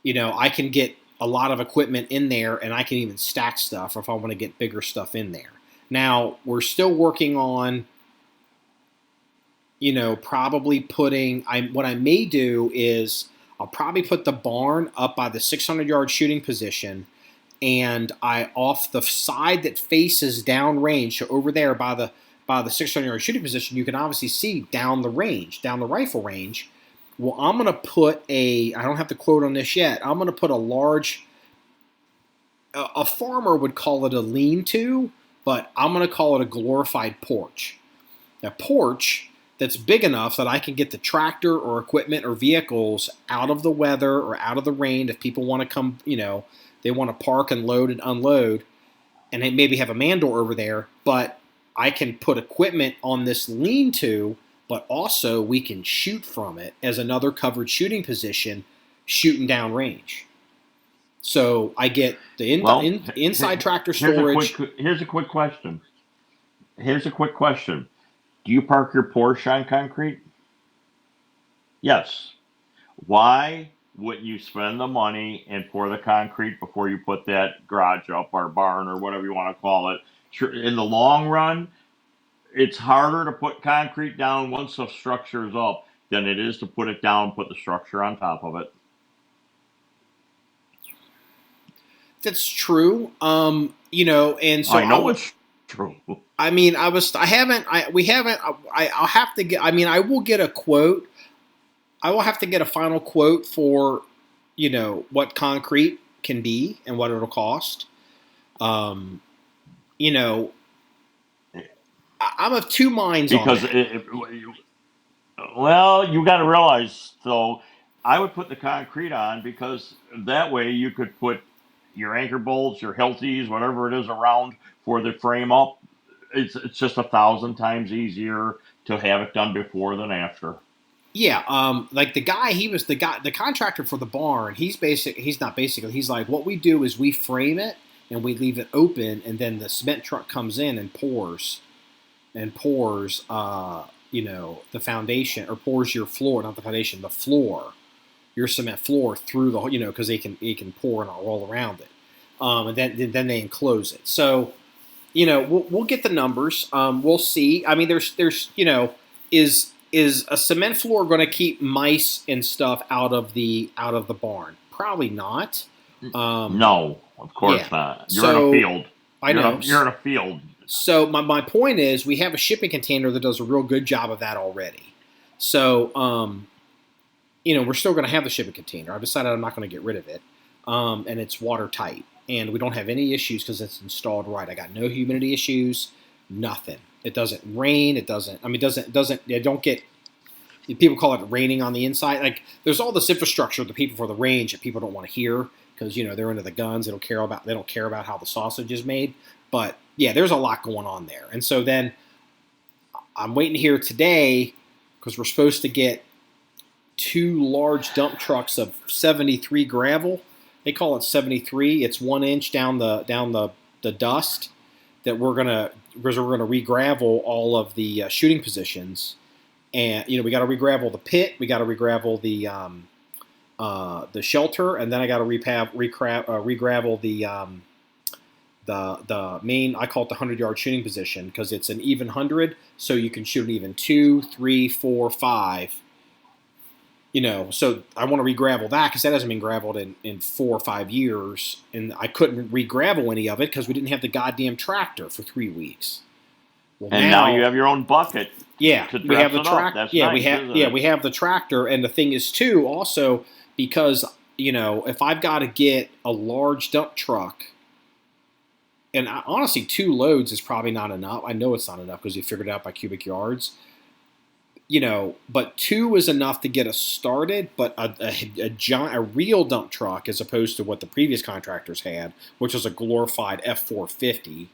I can get a lot of equipment in there, and I can even stack stuff if I want to get bigger stuff in there. Now, we're still working on, probably putting, what I may do is I'll probably put the barn up by the 600-yard shooting position, and off the side that faces downrange, so over there by the 600-yard shooting position, you can obviously see down the rifle range. Well, I'm going to put I don't have the quote on this yet. I'm going to put a farmer would call it a lean-to, but I'm going to call it a glorified porch. A porch that's big enough that I can get the tractor or equipment or vehicles out of the weather or out of the rain if people want to come, they want to park and load and unload, and they maybe have a man door over there, but I can put equipment on this lean-to, but also we can shoot from it as another covered shooting position, shooting down range. So I get the inside tractor storage. Here's a quick question. Do you park your Porsche on concrete? Yes. Why wouldn't you spend the money and pour the concrete before you put that garage up or barn or whatever you want to call it? In the long run, it's harder to put concrete down once the structure is up than it is to put it down and put the structure on top of it. that's true. And so I know it's true. I mean, I haven't, we haven't, I'll have to get, I mean, I will get a quote. I will have to get a final quote for, what concrete can be and what it'll cost. You know, I'm of two minds Because on that. well, you got to realize, though, I would put the concrete on because that way you could put your anchor bolts, your Hiltis, whatever it is around for the frame up. It's just 1,000 times easier to have it done before than after. Yeah, like he was the contractor for the barn. He's like, what we do is we frame it and we leave it open, and then the cement truck comes in and pours, the foundation, or pours your floor, not the foundation, the floor, your cement floor through the, because they can pour and all around it, and then they enclose it. So, we'll get the numbers. We'll see. I mean, there's is a cement floor going to keep mice and stuff out of the barn? Probably not. No, of course not. You're in a field. I know. You're in a field. So my point is, we have a shipping container that does a real good job of that already. So, we're still going to have the shipping container. I've decided I'm not going to get rid of it, and it's watertight, and we don't have any issues because it's installed right. I got no humidity issues, nothing. It doesn't rain. It doesn't. I mean, it don't get. People call it raining on the inside. Like, there's all this infrastructure, the people for the range, that people don't want to hear because they're into the guns. They don't care about how the sausage is made. But yeah, there's a lot going on there. And so then I'm waiting here today because we're supposed to get 2 large dump trucks of 73 gravel. They call it 73. It's 1 inch down the dust that we're gonna re-gravel all of the shooting positions, and we got to re-gravel the pit, we got to re-gravel the shelter, and then I got to re-gravel the main. I call it the 100-yard shooting position because it's an even 100, so you can shoot an even 2, 3, 4, 5. So I want to re-gravel that because that hasn't been graveled in 4 or 5 years, and I couldn't re-gravel any of it because we didn't have the goddamn tractor for 3 weeks. Well, and now you have your own bucket. Yeah, we have the tractor. Yeah, nice, we have the tractor, and the thing is too also because if I've got to get a large dump truck, and honestly 2 loads is probably not enough. I know it's not enough because you figured it out by cubic yards. But 2 is enough to get us started. But a real dump truck, as opposed to what the previous contractors had, which was a glorified F450,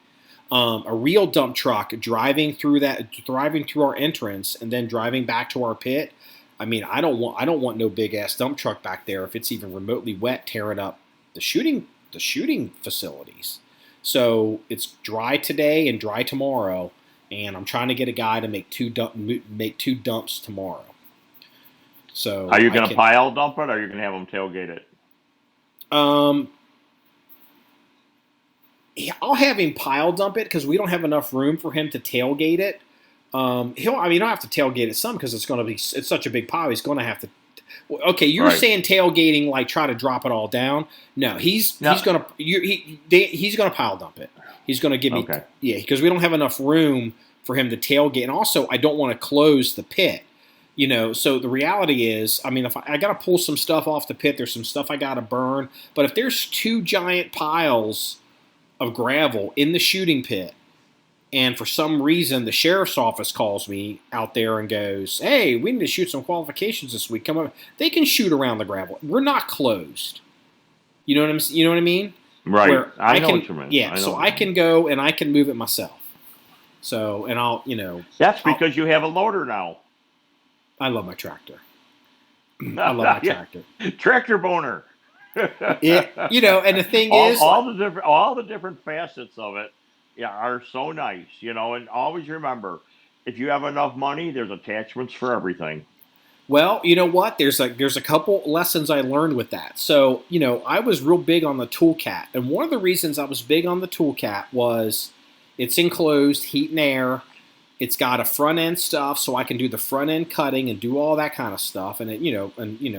a real dump truck driving through our entrance and then driving back to our pit. I mean, I don't want no big ass dump truck back there if it's even remotely wet, tearing up the shooting facilities. So it's dry today and dry tomorrow. And I'm trying to get a guy to make 2 dumps tomorrow. So are you going to pile dump it, or are you going to have them tailgate it? I'll have him pile dump it because we don't have enough room for him to tailgate it. You don't have to tailgate it some because it's such a big pile. He's going to have to. Okay, you're saying tailgating like try to drop it all down. No, he's going to pile dump it. He's going to give me because we don't have enough room for him to tailgate, and also I don't want to close the pit. So the reality is, I mean, if I got to pull some stuff off the pit, there's some stuff I got to burn. But if there's 2 giant piles of gravel in the shooting pit, and for some reason the sheriff's office calls me out there and goes, "Hey, we need to shoot some qualifications this week. Come on," they can shoot around the gravel. We're not closed. You know what I mean? Right. Where I know what you mean. Yeah, so I can go and I can move it myself. So, and I'll. That's because you have a loader now. I love my tractor. I love my tractor. Tractor boner. Yeah, and the thing is, all the different facets of it, are so nice, and always remember, if you have enough money, there's attachments for everything. Well, you know what? There's a couple lessons I learned with that. So, I was real big on the toolcat, and one of the reasons I was big on the toolcat was it's enclosed, heat and air. It's got a front end stuff, so I can do the front end cutting and do all that kind of stuff, and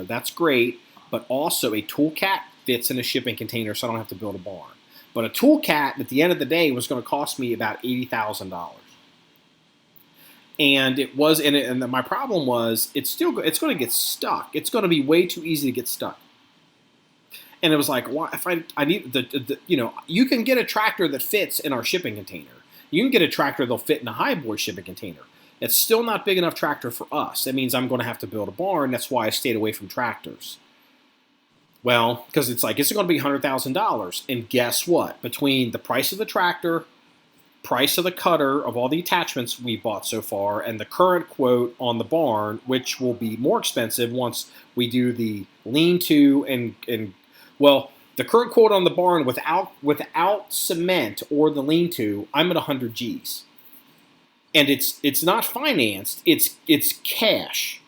that's great. But also a toolcat fits in a shipping container, so I don't have to build a barn. But a tool cat at the end of the day was going to cost me about $80,000. And it was, and my problem was, it's going to get stuck. It's going to be way too easy to get stuck. And it was like, why? If I need you can get a tractor that fits in our shipping container. You can get a tractor that'll fit in a high boy shipping container. It's still not big enough tractor for us. That means I'm going to have to build a barn. That's why I stayed away from tractors. Well, because it's like, it's going to be $100,000. And guess what? Between the price of the tractor, price of the cutter, of all the attachments we bought so far, and the current quote on the barn, which will be more expensive once we do the lean-to and well, the current quote on the barn without cement or the lean-to, I'm at 100 G's. And it's not financed, it's cash.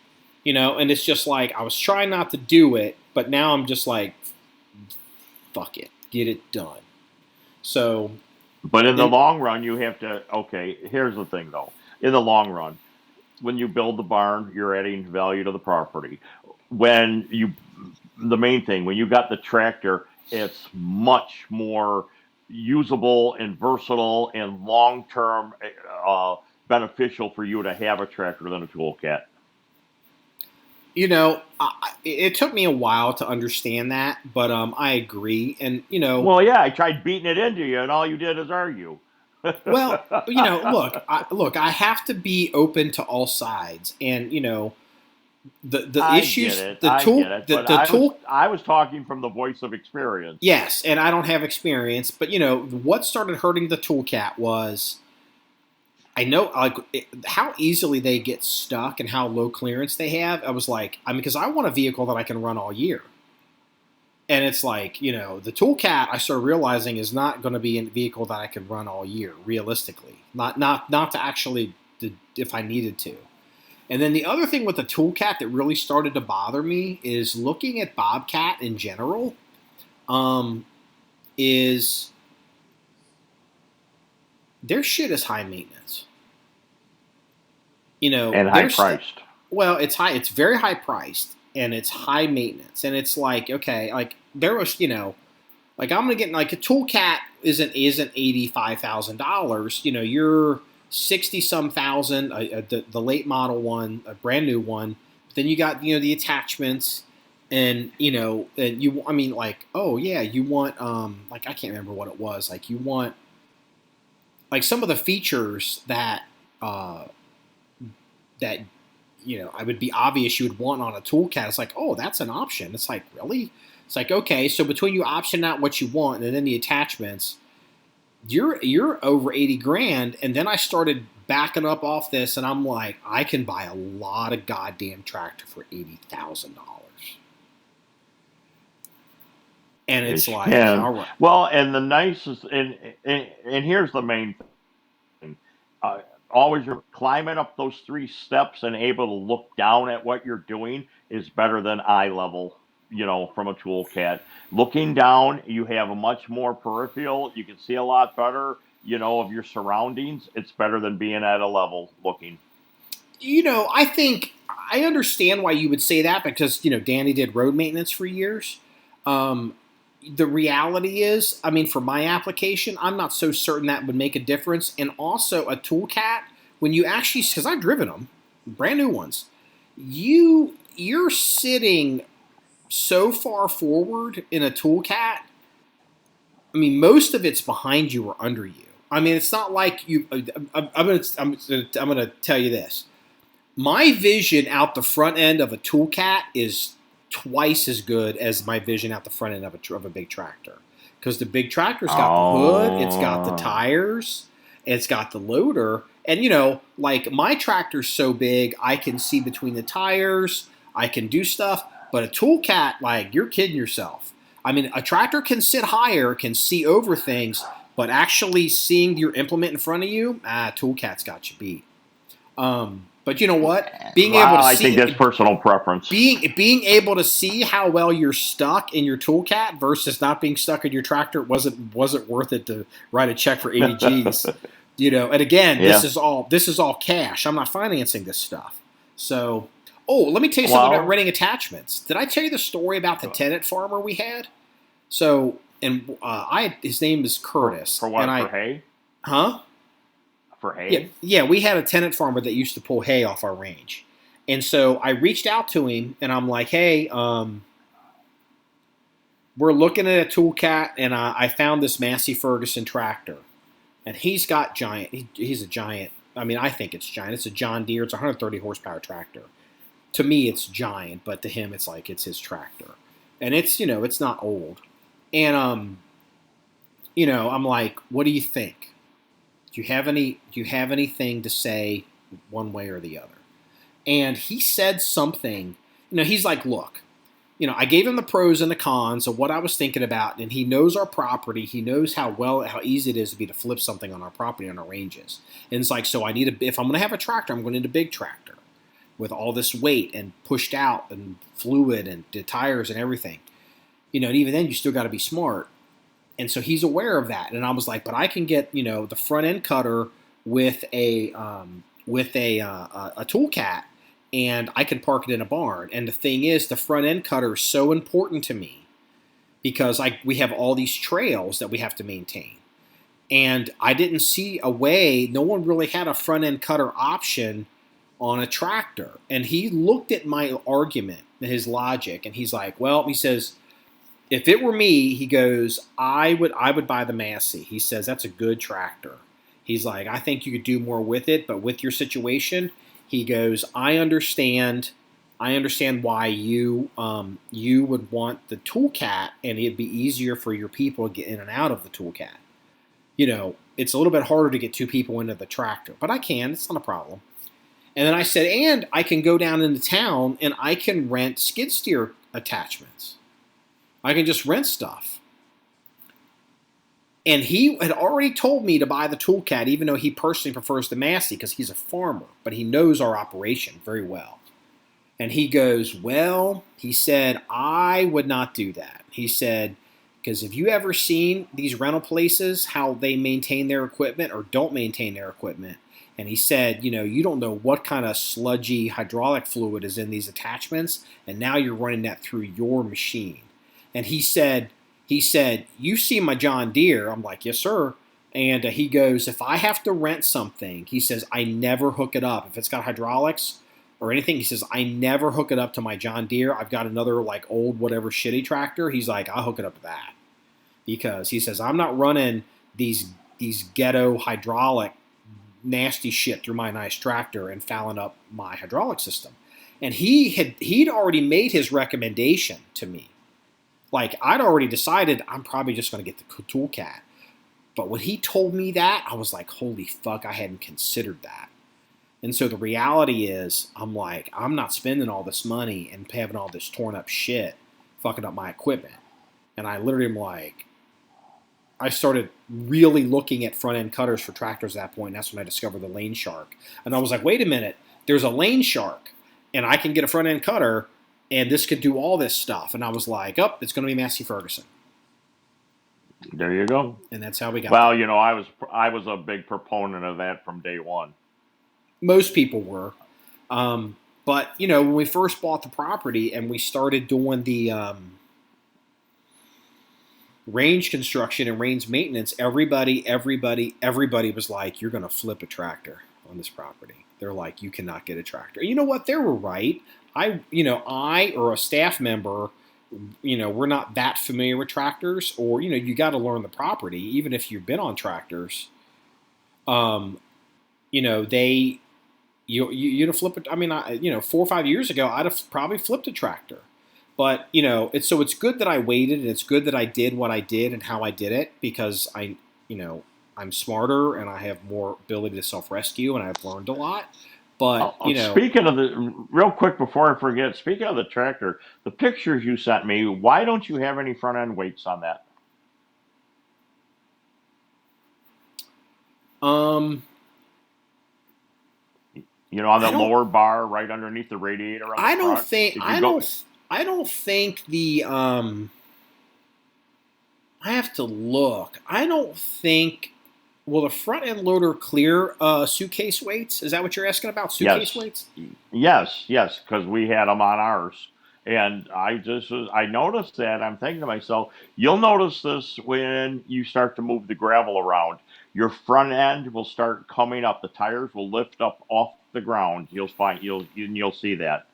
And it's just like, I was trying not to do it, but now I'm just like, fuck it, get it done. So, but in the long run, you have to. Okay, here's the thing, though. In the long run, when you build the barn, you're adding value to the property. The main thing, when you got the tractor, it's much more usable and versatile and long-term beneficial for you to have a tractor than a tool cat. It took me a while to understand that, but I agree. And, Well, yeah, I tried beating it into you, and all you did is argue. Well, look, I have to be open to all sides. And, the issues, the tool. I was talking from the voice of experience. Yes, and I don't have experience. But, what started hurting the tool cat was, I know how easily they get stuck and how low clearance they have. I was like, because I want a vehicle that I can run all year. And it's like, the tool cat, I started realizing, is not going to be a vehicle that I can run all year, realistically. Not to actually, if I needed to. And then the other thing with the tool cat that really started to bother me is looking at Bobcat in general, is their shit is high maintenance. And high priced. Well, it's high. It's very high priced, and it's high maintenance. And it's like, okay, like there was, like I'm gonna get like a tool cat isn't $85,000. You're 60-some thousand. The late model one, a brand new one. Then you got the attachments, and and you. I mean, like, oh yeah, you want like I can't remember what it was. Like you want like some of the features that I would be obvious you would want on a tool cat. It's like, oh, that's an option. It's like, really? It's like, okay, so between you option out what you want and then the attachments, you're over 80 grand. And then I started backing up off this, and I'm like, I can buy a lot of goddamn tractor for $80,000. And it's like, all right. Well, and the nicest, and here's the main thing. Always you're climbing up those 3 steps and able to look down at what you're doing is better than eye level, from a tool cat. Looking down, you have a much more peripheral. You can see a lot better, of your surroundings. It's better than being at a level looking. I think I understand why you would say that because, Danny did road maintenance for years. The reality is, for my application, I'm not so certain that would make a difference. And also a tool cat, when you actually, because I've driven them, brand new ones, you're sitting so far forward in a tool cat. Most of it's behind you or under you. It's not like you. I'm gonna tell you this. My vision out the front end of a tool cat is twice as good as my vision out the front end of a big tractor, because the big tractor's got the hood, it's got the tires, it's got the loader, and like my tractor's so big I can see between the tires, I can do stuff, but a tool cat, like, you're kidding yourself. A tractor can sit higher, can see over things, but actually seeing your implement in front of you, tool cat's got you beat. But you know what? Being able to see, I think that's personal preference. Being able to see how well you're stuck in your tool cat versus not being stuck in your tractor wasn't worth it to write a check for 80 G's. And again, this is all cash. I'm not financing this stuff. So, let me tell you something about renting attachments. Did I tell you the story about the tenant farmer we had? So, and his name is Curtis. For what? And For hay? Huh? For hay? Yeah, we had a tenant farmer that used to pull hay off our range. And so I reached out to him and I'm like, hey, we're looking at a tool cat, and I found this Massey Ferguson tractor. And he's got he's a giant. I mean, I think it's giant. It's a John Deere. It's a 130 horsepower tractor. To me, it's giant, but to him, it's like it's his tractor. And it's, it's not old. And, I'm like, what do you think? Do you have anything to say one way or the other? And he said something, he's like, look, I gave him the pros and the cons of what I was thinking about, and he knows our property. He knows how easy it is to flip something on our property on our ranges. And it's like, so if I'm going to have a tractor, I'm going to need a big tractor with all this weight and pushed out and fluid and the tires and everything. And even then, you still got to be smart. And so he's aware of that. And I was like, but I can get, the front end cutter with a tool cat, and I can park it in a barn. And the thing is, the front end cutter is so important to me because we have all these trails that we have to maintain. And I didn't see a way, no one really had a front end cutter option on a tractor. And he looked at my argument, his logic, and he's like, well, he says, if it were me, he goes, I would buy the Massey. He says, that's a good tractor. He's like, I think you could do more with it, but with your situation, he goes, I understand why you would want the tool cat, and it'd be easier for your people to get in and out of the tool cat. It's a little bit harder to get two people into the tractor, but I can. It's not a problem. And then I said, and I can go down into town and I can rent skid steer attachments. I can just rent stuff. And he had already told me to buy the tool cat, even though he personally prefers the Massey because he's a farmer, but he knows our operation very well. And he goes, well, he said, I would not do that. He said, because have you ever seen these rental places, how they maintain their equipment or don't maintain their equipment? And he said, you don't know what kind of sludgy hydraulic fluid is in these attachments, and now you're running that through your machine. And he said, you see my John Deere? I'm like, yes, sir. And he goes, if I have to rent something, he says, I never hook it up. If it's got hydraulics or anything, he says, I never hook it up to my John Deere. I've got another old whatever shitty tractor. He's like, I'll hook it up to that. Because he says, I'm not running these ghetto hydraulic nasty shit through my nice tractor and fouling up my hydraulic system. And he'd already made his recommendation to me. I'd already decided I'm probably just going to get the tool cat. But when he told me that, I was like, holy fuck, I hadn't considered that. And so the reality is, I'm like, I'm not spending all this money and having all this torn up shit fucking up my equipment. And I literally am like, I started really looking at front end cutters for tractors at that point. And that's when I discovered the Lane Shark. And I was like, wait a minute, there's a Lane Shark and I can get a front end cutter and this could do all this stuff. And I was like, it's going to be Massey Ferguson. There you go. And that's how we got Well, there. I was a big proponent of that from day one. Most people were. But, when we first bought the property and we started doing the range construction and range maintenance, everybody was like, you're going to flip a tractor on this property. They're like, you cannot get a tractor. You know what? They were right. I or a staff member, we're not that familiar with tractors, or, you got to learn the property, even if you've been on tractors. You'd have flipped it. I mean, 4 or 5 years ago, I'd have probably flipped a tractor. But, it's good that I waited, and it's good that I did what I did and how I did it, because I'm smarter and I have more ability to self-rescue and I've learned a lot. But, speaking of real quick before I forget, speaking of the tractor, the pictures you sent me, why don't you have any front end weights on that? On the lower bar right underneath the radiator on the I don't front? think I don't think the I have to look. I don't think. Will the front end loader clear suitcase weights? Is that what you're asking about? Suitcase weights? Yes, because we had them on ours. And I noticed that. I'm thinking to myself, you'll notice this when you start to move the gravel around. Your front end will start coming up. The tires will lift up off the ground. You'll see that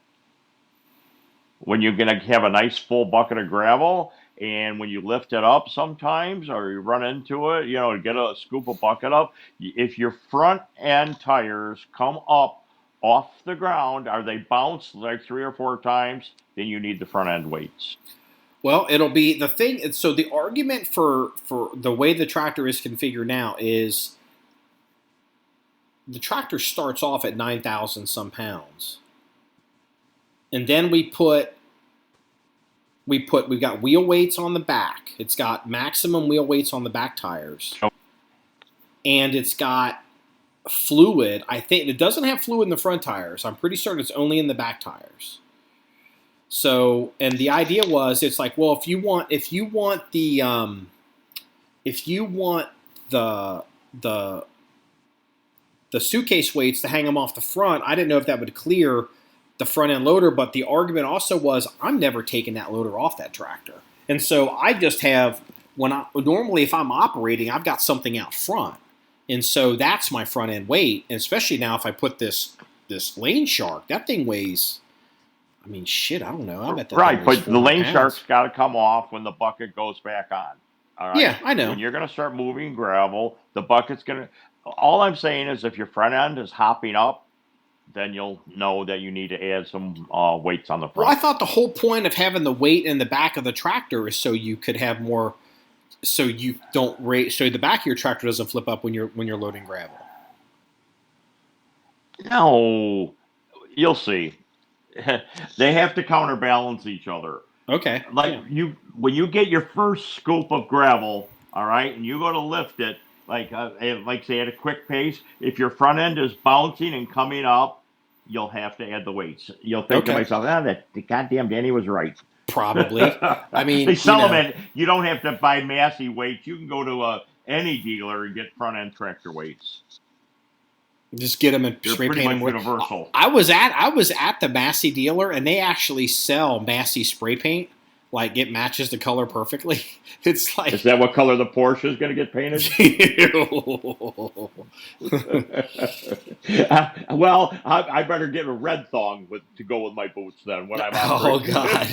when you're gonna have a nice full bucket of gravel, and when you lift it up sometimes, or you run into it, to get a scoop a bucket up. If your front end tires come up off the ground, are they bounced like 3 or 4 times? Then you need the front end weights. Well, it'll be the thing. So the argument for the way the tractor is configured now is the tractor starts off at 9,000 some pounds, and then we've got wheel weights on the back. It's got maximum wheel weights on the back tires, and it's got fluid. I think it doesn't have fluid in the front tires. I'm pretty certain it's only in the back tires. So, and the idea was, it's like, well, if you want the suitcase weights to hang them off the front, I didn't know if that would clear the front end loader, but the argument also was, I'm never taking that loader off that tractor. And so I just have, normally if I'm operating, I've got something out front. And so that's my front end weight. And especially now if I put this Lane Shark, that thing weighs, I mean, shit, I don't know. I bet that Right, but the Lane pounds. Shark's got to come off when the bucket goes back on. All right? Yeah, I know. When you're going to start moving gravel, the bucket's going to, all I'm saying is if your front end is hopping up, then you'll know that you need to add some weights on the front. Well, I thought the whole point of having the weight in the back of the tractor is so you could have more, so you don't so the back of your tractor doesn't flip up when you're loading gravel. No, you'll see. They have to counterbalance each other. Okay. When you get your first scoop of gravel, all right, and you go to lift it, like say at a quick pace, if your front end is bouncing and coming up, you'll have to add the weights. You'll think to myself, the goddamn Danny was right. Probably. I mean, they sell them you don't have to buy Massey weights. You can go to any dealer and get front end tractor weights. Just get them and spray paint them. Universal. I was at the Massey dealer, and they actually sell Massey spray paint. Like, it matches the color perfectly. It's like, is that what color the Porsche is going to get painted? Well, I better get a red thong to go with my boots then when I'm out. Oh God!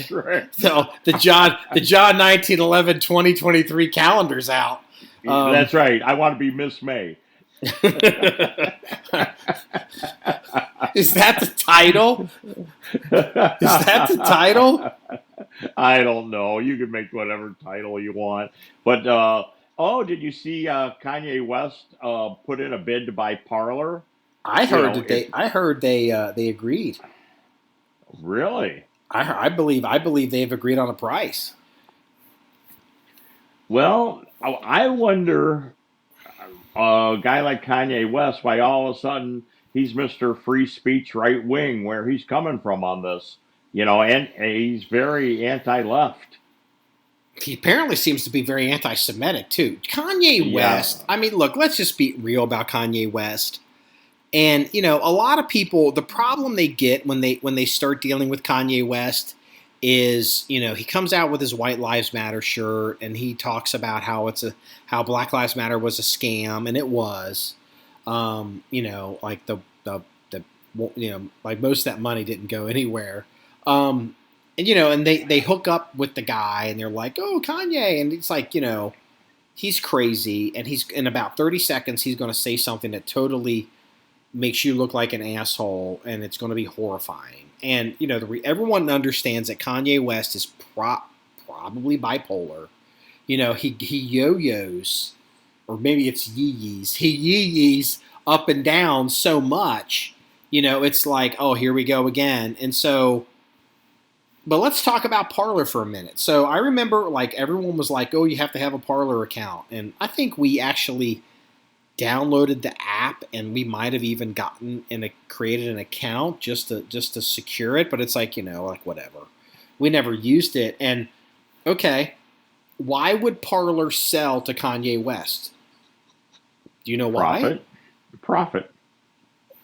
So the John 1911 2023 calendar's out. That's right. I want to be Miss May. Is that the title? I don't know. You can make whatever title you want. But, did you see Kanye West put in a bid to buy Parler? I heard they agreed. Really? I believe they've agreed on a price. Well, I wonder, a guy like Kanye West, why all of a sudden he's Mr. Free Speech right wing, where he's coming from on this. And he's very anti-left. He apparently seems to be very anti-Semitic, too. Kanye West, I mean, look, let's just be real about Kanye West. And, a lot of people, the problem they get when they start dealing with Kanye West is, he comes out with his White Lives Matter shirt, and he talks about how Black Lives Matter was a scam, and it was. Like like most of that money didn't go anywhere. And they hook up with the guy, and they're like, oh, Kanye. And it's like, he's crazy. And he's in about 30 seconds, he's going to say something that totally makes you look like an asshole. And it's going to be horrifying. And, everyone understands that Kanye West is probably bipolar. He yo-yos, or maybe it's yee-yees. He yee-yees up and down so much. It's like, oh, here we go again. And so, but let's talk about Parler for a minute. So I remember, like, everyone was like, oh, you have to have a Parler account. And I think we actually downloaded the app, and we might have even created an account just to secure it. But it's like, like, whatever. We never used it. And, okay, why would Parler sell to Kanye West? Do you know why? Profit.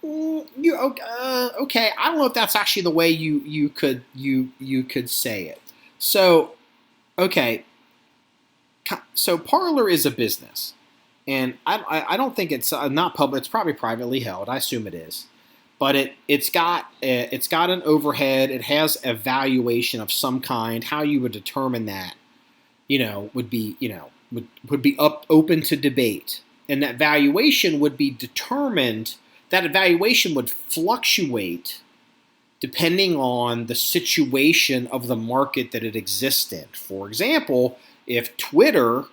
Okay? I don't know if that's actually the way you could say it. So okay, so Parler is a business, and I don't think it's not public. It's probably privately held. I assume it is, but it's got an overhead. It has a valuation of some kind. How you would determine that, would be would be open to debate, and that valuation would be determined. That evaluation would fluctuate depending on the situation of the market that it exists in. For example, if Twitter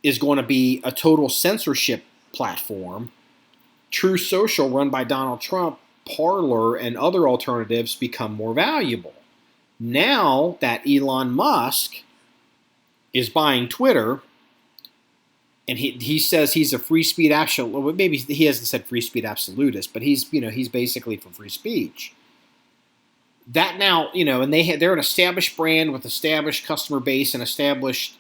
is going to be a total censorship platform, True Social, run by Donald Trump, Parler, and other alternatives become more valuable. Now that Elon Musk is buying Twitter, and he says he's a free speech absolute. Well, maybe he hasn't said free speech absolutist, but he's basically for free speech. That now, and they're an established brand with established customer base and established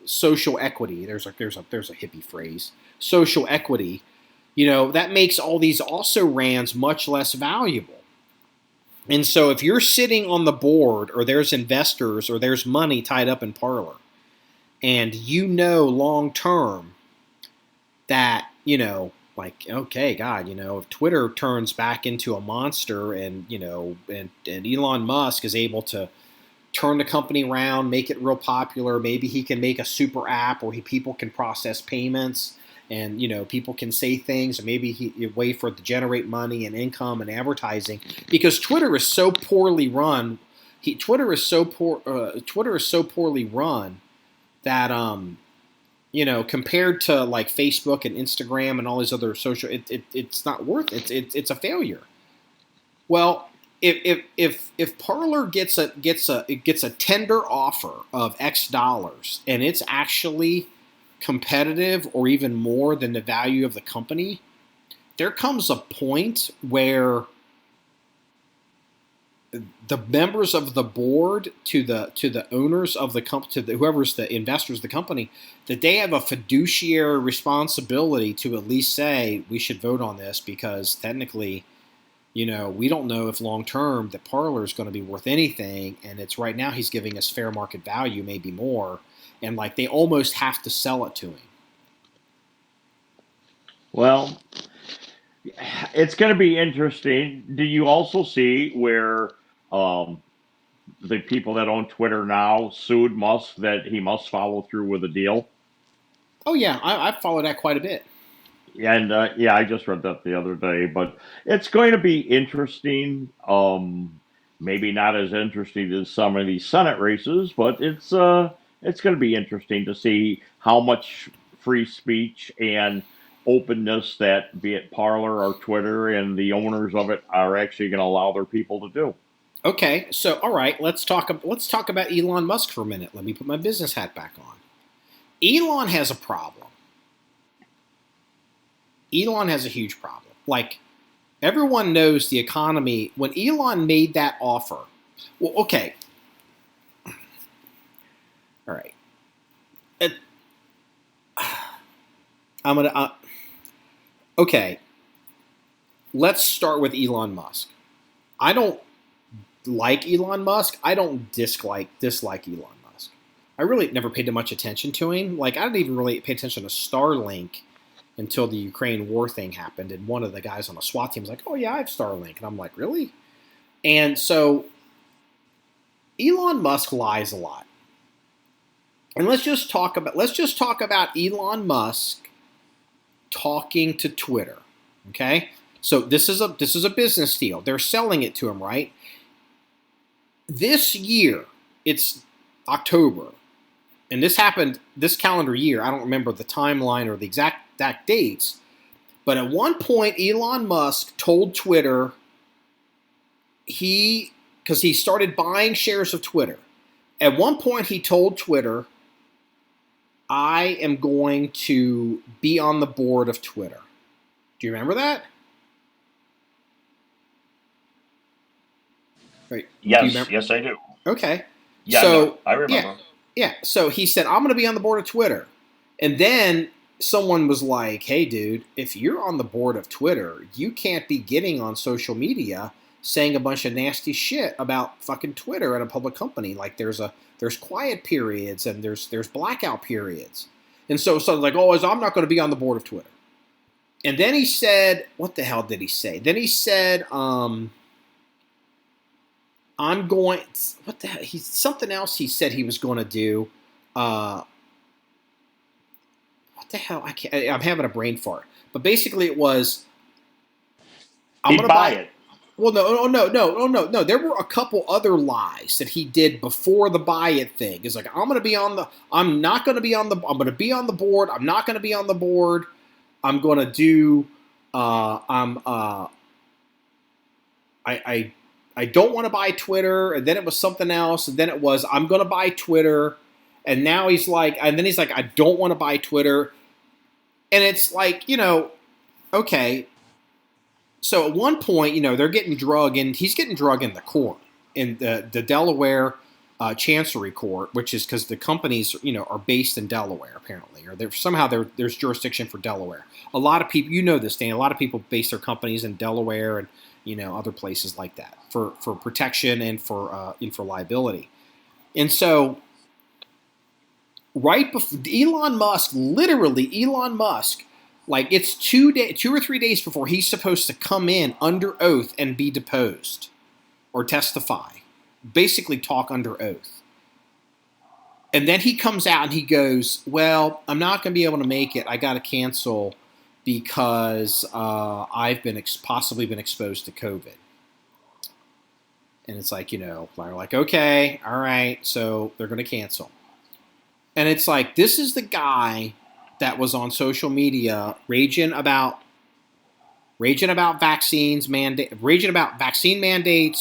social equity. There's a hippie phrase, social equity. That makes all these also rans much less valuable. And so if you're sitting on the board, or there's investors, or there's money tied up in Parler, and long term that like, okay, God, if Twitter turns back into a monster, and and Elon Musk is able to turn the company around, make it real popular, maybe he can make a super app where people can process payments, and people can say things, or maybe he wait for it to generate money and income and advertising, because Twitter is so poorly run. Twitter is so poorly run that compared to like Facebook and Instagram and all these other social, it's not worth it. It's a failure. Well, if Parler gets a tender offer of X dollars, and it's actually competitive or even more than the value of the company, there comes a point where the members of the board to the owners of the company, to whoever's the investors of the company, that they have a fiduciary responsibility to at least say, we should vote on this, because technically, we don't know if long term that Parler is going to be worth anything, and it's right now he's giving us fair market value, maybe more, and like they almost have to sell it to him. Well, it's going to be interesting. Do you also see where um, the people that own Twitter now sued Musk that he must follow through with a deal? Oh yeah, I've followed that quite a bit. And yeah, I just read that the other day, but it's going to be interesting. Maybe not as interesting as some of these Senate races, but it's going to be interesting to see how much free speech and openness that, be it Parler or Twitter, and the owners of it are actually going to allow their people to do. Okay, so all right, let's talk about Elon Musk for a minute. Let me put my business hat back on. Elon has a problem. Elon has a huge problem. Like, everyone knows the economy. When Elon made that offer, well, okay, all right. I'm gonna. Okay, let's start with Elon Musk. I don't like Elon Musk. I don't dislike Elon Musk. I really never paid much attention to him. Like, I didn't even really pay attention to Starlink until the Ukraine war thing happened, and one of the guys on the SWAT team was like, "Oh yeah, I have Starlink," and I'm like, "Really?" And so Elon Musk lies a lot. And let's just talk about Elon Musk talking to Twitter. Okay? So this is a business deal. They're selling it to him, right? This year, it's October, and this happened this calendar year. I don't remember the timeline or the exact dates, but at one point, Elon Musk told Twitter because he started buying shares of Twitter. At one point, he told Twitter, "I am going to be on the board of Twitter." Do you remember that? Right. Yes, yes, I do. Okay. Yeah, So no, I remember. yeah. So he said, "I'm going to be on the board of Twitter," and then someone was like, hey, dude, if you're on the board of Twitter, you can't be getting on social media saying a bunch of nasty shit about fucking Twitter at a public company. Like there's quiet periods and there's blackout periods. And so like, oh, I'm not going to be on the board of Twitter. And then he said, what the hell did he say? Then he said, I'm going, what the hell? Something else he said he was going to do. What the hell? I'm having a brain fart. But basically it was, I'm going to buy it. Well, no. There were a couple other lies that he did before the buy it thing. It's like, I'm not going to be on the, I'm going to be on the board. I'm not going to be on the board. I'm going to do, I don't want to buy Twitter. And then it was something else. And then it was, I'm going to buy Twitter. And now he's like, I don't want to buy Twitter. And it's like, okay. So at one point, they're getting drug, and he's getting drug in the court, in the Delaware Chancery Court, which is because the companies, are based in Delaware, apparently, or there's jurisdiction for Delaware. A lot of people, this, Dan, a lot of people base their companies in Delaware and, other places like that for protection and for liability. And so right before Elon Musk, like it's 2 or 3 days before he's supposed to come in under oath and be deposed or testify, basically talk under oath. And then he comes out and he goes, well, I'm not going to be able to make it. I got to cancel because I've possibly been exposed to COVID. And it's like, they're like, okay, all right, so they're going to cancel. And it's like, this is the guy that was on social media raging about vaccine mandates,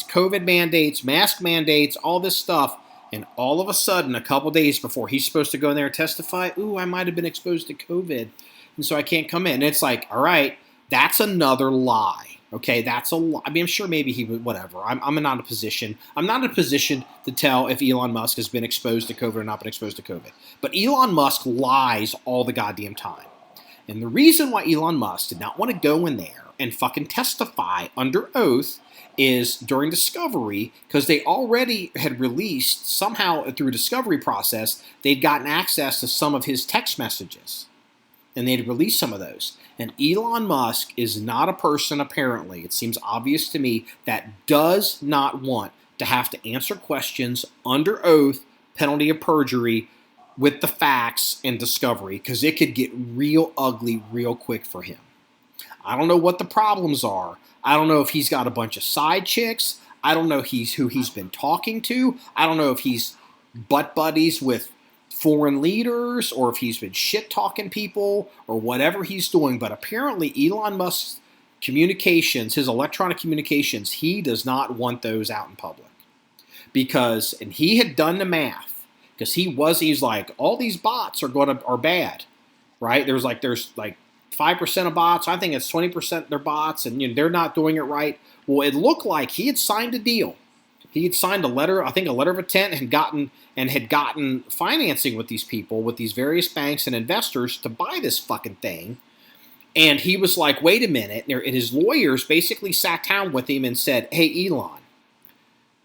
COVID mandates, mask mandates, all this stuff. And all of a sudden, a couple days before he's supposed to go in there and testify, I might have been exposed to COVID, and so I can't come in. And it's like, all right, that's another lie. Okay, that's a lie. I mean, I'm sure maybe he would, whatever. I'm not in a position. I'm not in a position to tell if Elon Musk has been exposed to COVID or not been exposed to COVID. But Elon Musk lies all the goddamn time. And the reason why Elon Musk did not want to go in there and fucking testify under oath is during discovery, because they already had released, somehow through discovery process, they'd gotten access to some of his text messages. And they'd released some of those. And Elon Musk is not a person, apparently, it seems obvious to me, that does not want to have to answer questions under oath, penalty of perjury, with the facts and discovery, because it could get real ugly real quick for him. I don't know what the problems are. I don't know if he's got a bunch of side chicks. I don't know who he's been talking to. I don't know if he's butt buddies with foreign leaders or if he's been shit-talking people or whatever he's doing. But apparently Elon Musk's communications, his electronic communications, he does not want those out in public. And he had done the math. Because he's like, all these bots are bad, right? There's like 5% of bots. I think it's 20% they're bots, and they're not doing it right. Well, it looked like he had signed a deal. He had signed a letter of intent, and had gotten financing with these people, with these various banks and investors to buy this fucking thing. And he was like, wait a minute. And his lawyers basically sat down with him and said, hey, Elon,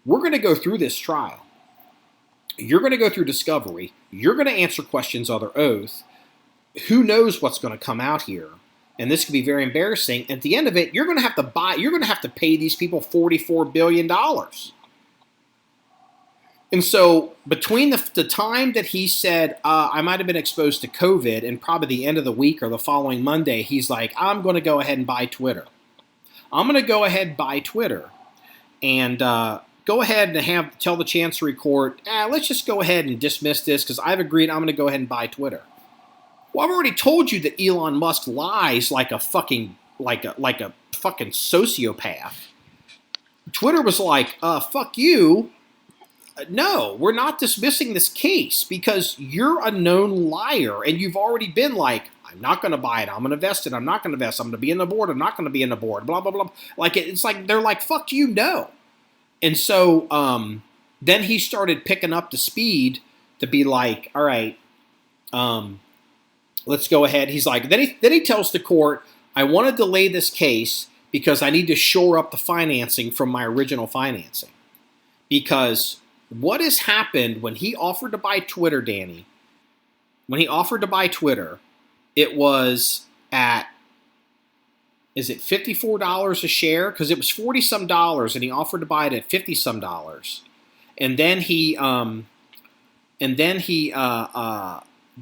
we're going to go through this trial. You're going to go through discovery. You're going to answer questions under oath. Who knows what's going to come out here? And this could be very embarrassing. And at the end of it, you're going to have to pay these people $44 billion. And so between the time that he said, I might have been exposed to COVID, and probably the end of the week or the following Monday, he's like, I'm going to go ahead and buy Twitter. And go ahead and tell the Chancery Court, let's just go ahead and dismiss this because I've agreed I'm going to go ahead and buy Twitter. Well, I've already told you that Elon Musk lies like a fucking sociopath. Twitter was like, fuck you. No, we're not dismissing this case because you're a known liar, and you've already been like, I'm not going to buy it. I'm going to invest it. I'm not going to invest. I'm going to be in the board. I'm not going to be in the board. Blah blah blah. Like it's like they're like, fuck you, no. And so then he started picking up the speed to be like, all right, let's go ahead. He's like, then he tells the court, I want to delay this case because I need to shore up the financing from my original financing. Because what has happened when he offered to buy Twitter, Danny, when he offered to buy Twitter, it was at, is it $54 a share? Because it was 40 some dollars, and he offered to buy it at 50 some dollars. And then the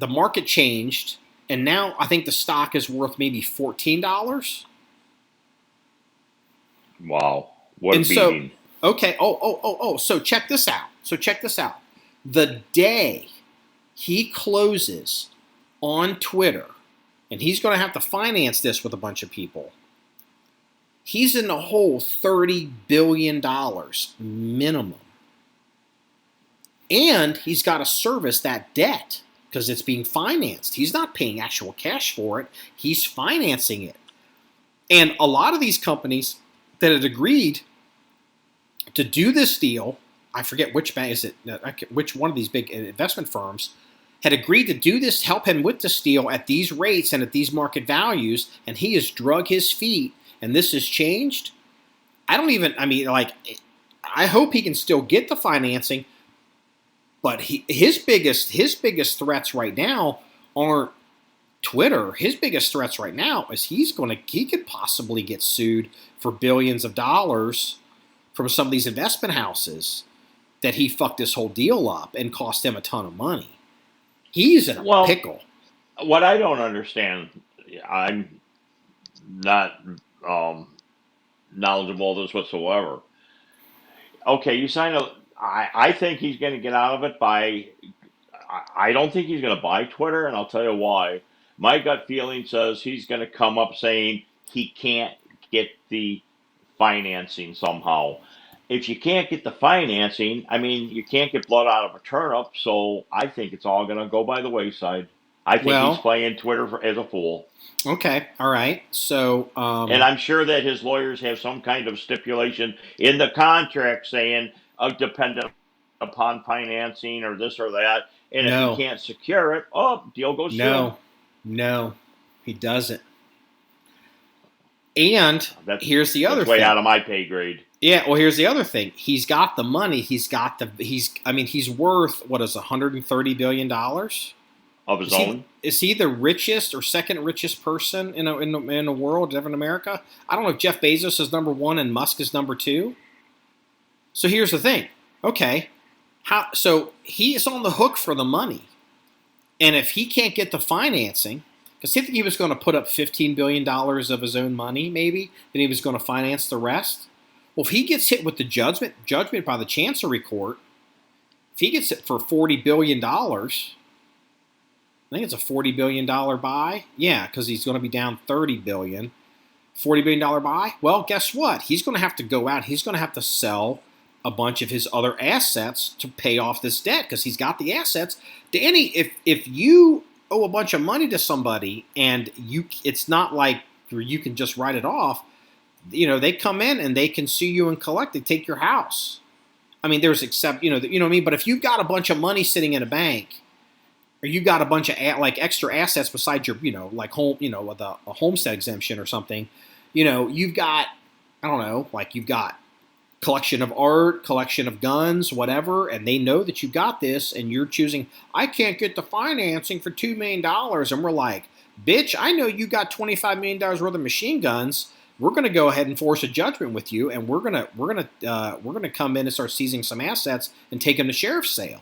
market changed, and now I think the stock is worth maybe $14. Wow, what a beating! Okay. So check this out. The day he closes on Twitter, and he's going to have to finance this with a bunch of people, he's in the hole $30 billion minimum. And he's got to service that debt because it's being financed. He's not paying actual cash for it. He's financing it. And a lot of these companies that had agreed to do this deal, I forget which bank is it, which one of these big investment firms had agreed to do this, help him with this deal at these rates and at these market values, and he has drug his feet, and this has changed. I hope he can still get the financing, but his biggest threats right now aren't Twitter. His biggest threats right now is he could possibly get sued for billions of dollars from some of these investment houses that he fucked this whole deal up and cost them a ton of money. He's in a pickle. What I don't understand, I'm not knowledgeable of this whatsoever. Okay, you sign a. I think he's going to get out of it by. I don't think he's going to buy Twitter, and I'll tell you why. My gut feeling says he's going to come up saying he can't get the financing somehow. If you can't get the financing, I mean, you can't get blood out of a turnip, so I think it's all going to go by the wayside. I think he's playing Twitter as a fool. Okay, all right. So, and I'm sure that his lawyers have some kind of stipulation in the contract saying dependent upon financing or this or that. And if he can't secure it, deal goes through. No, he doesn't. And here's the other thing. Way out of my pay grade. Yeah, well, here's the other thing. He's got the money. He's worth, what is $130 billion? Of his own? Is he the richest or second richest person in the world, in America? I don't know if Jeff Bezos is number one and Musk is number two. So here's the thing. Okay, so he is on the hook for the money. And if he can't get the financing, because he think he was going to put up $15 billion of his own money, maybe, then he was going to finance the rest. Well, if he gets hit with the judgment by the Chancery Court, if he gets it for $40 billion, I think it's a $40 billion buy. Yeah, because he's going to be down $30 billion. $40 billion buy? Well, guess what? He's going to have to go out. He's going to have to sell a bunch of his other assets to pay off this debt because he's got the assets. Danny, if you owe a bunch of money to somebody and it's not like you can just write it off, they come in and they can sue you and collect. They take your house. I mean, there's what I mean? But if you've got a bunch of money sitting in a bank, or you got a bunch of extra assets besides your, like home, with a homestead exemption or something, you've got, I don't know, like you've got collection of art, collection of guns, whatever, and they know that you got this, and you're choosing, I can't get the financing for $2 million, and we're like, bitch, I know you got $25 million worth of machine guns. We're going to go ahead and force a judgment with you, and we're gonna come in and start seizing some assets and take them to sheriff's sale.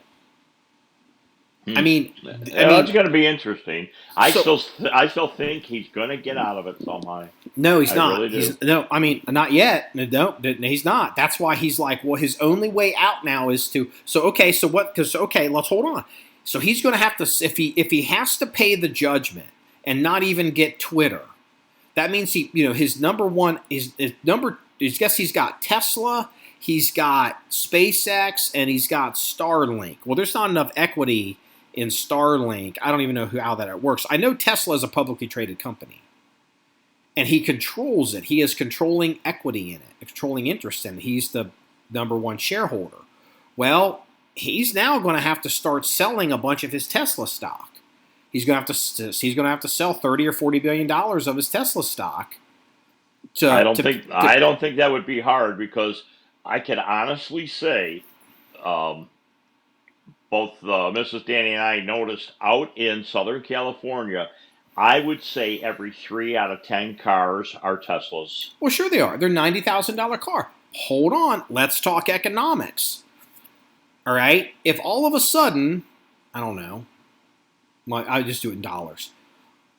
I mean, it's going to be interesting. I still think he's going to get out of it somehow. No, he's not. Really Not yet. No, he's not. That's why he's like, well, his only way out now is to. Let's hold on. So he's going to have to, if he has to pay the judgment and not even get Twitter, that means his number one is number. I guess he's got Tesla, he's got SpaceX, and he's got Starlink. Well, there's not enough equity in Starlink. I don't even know how that works. I know Tesla is a publicly traded company, and he controls it. He is controlling equity in it, controlling interest in it. He's the number one shareholder. Well, he's now going to have to start selling a bunch of his Tesla stock. he's going to have to sell 30 or 40 billion dollars of his Tesla stock. I don't think that would be hard, because I can honestly say, um, both Mrs. Danny and I noticed out in Southern California, I would say every 3 out of 10 cars are Teslas. Well, sure they are. They're $90,000 car. Hold on. Let's talk economics. All right? If all of a sudden, I don't know, I'll just do it in dollars.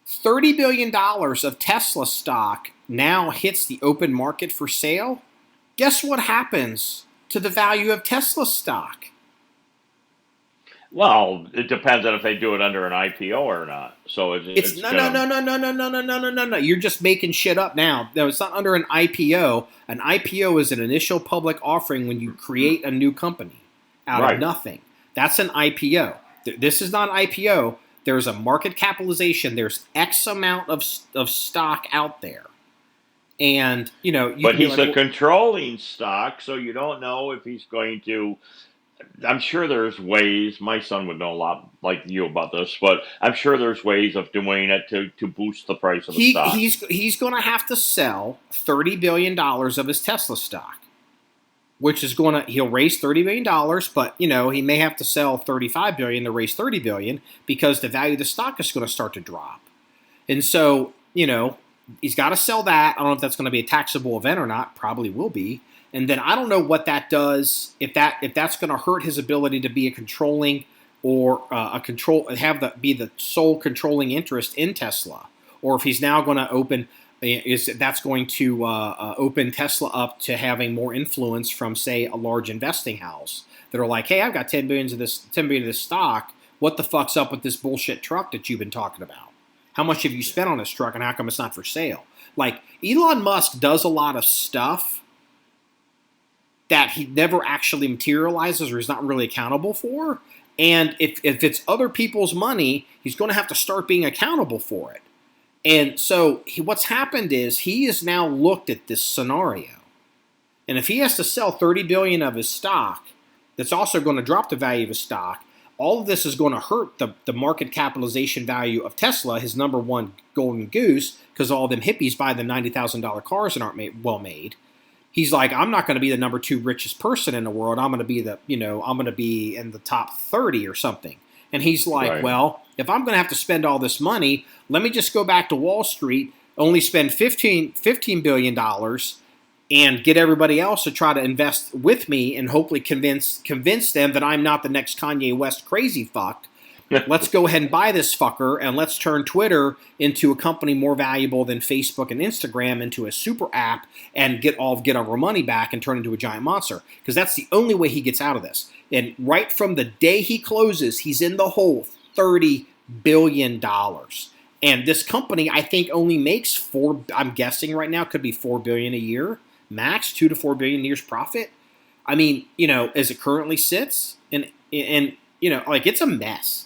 $30 billion of Tesla stock now hits the open market for sale. Guess what happens to the value of Tesla stock? Well, it depends on if they do it under an IPO or not. So it's No. You're just making shit up now. No, it's not under an IPO. An IPO is an initial public offering when you create a new company out of nothing. That's an IPO. This is not an IPO. There's a market capitalization. There's X amount of stock out there. And, but he's a controlling stock, so you don't know if he's going to. I'm sure there's ways. My son would know a lot like you about this, but I'm sure there's ways of doing it to boost the price of the stock. He's going to have to sell $30 billion of his Tesla stock, which is he'll raise $30 billion, but, he may have to sell $35 billion to raise $30 billion, because the value of the stock is going to start to drop. And so, he's got to sell that. I don't know if that's going to be a taxable event or not. Probably will be. And then I don't know what that does, if that's going to hurt his ability to be a controlling or be the sole controlling interest in Tesla, or if he's now going to open Tesla up to having more influence from, say, a large investing house that are like, hey, I've got 10 billion of this stock. What the fuck's up with this bullshit truck that you've been talking about? How much have you spent on this truck, and how come it's not for sale? Like, Elon Musk does a lot of stuff that he never actually materializes or is not really accountable for. And if it's other people's money, he's going to have to start being accountable for it. And so what's happened is he has now looked at this scenario. And if he has to sell 30 billion of his stock, that's also going to drop the value of his stock. All of this is going to hurt the market capitalization value of Tesla, his number one golden goose, because all them hippies buy the $90,000 cars that aren't well made. He's like, I'm not going to be the number 2 richest person in the world. I'm going to be I'm going to be in the top 30 or something. And he's like, well, if I'm going to have to spend all this money, let me just go back to Wall Street, only spend $15 billion and get everybody else to try to invest with me and hopefully convince them that I'm not the next Kanye West crazy fuck. Let's go ahead and buy this fucker, and let's turn Twitter into a company more valuable than Facebook and Instagram into a super app, and get our money back and turn into a giant monster. Because that's the only way he gets out of this. And right from the day he closes, he's in the hole $30 billion. And this company, I think, only makes I'm guessing right now, could be $4 billion a year, max, $2 to $4 billion a year's profit. I mean, as it currently sits, and it's a mess.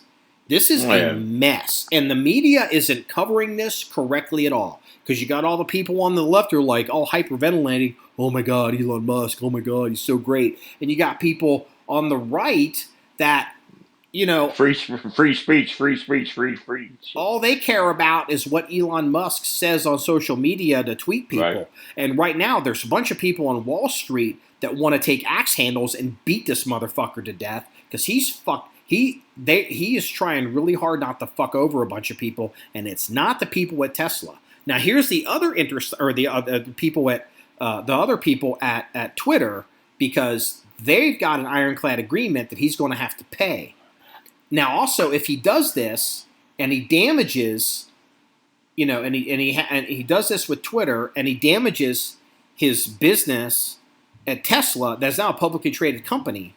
This is a mess, and the media isn't covering this correctly at all, because you got all the people on the left who are like all hyperventilating, oh my God, Elon Musk, oh my God, he's so great. And you got people on the right that, free speech. All they care about is what Elon Musk says on social media to tweet people. Right. And right now, there's a bunch of people on Wall Street that want to take axe handles and beat this motherfucker to death, because he's fucked. He is trying really hard not to fuck over a bunch of people, and it's not the people at Tesla. Now, here's the other interest, or the people at Twitter, because they've got an ironclad agreement that he's going to have to pay. Now, also, if he does this and he damages, and he does this with Twitter and he damages his business at Tesla, that's now a publicly traded company,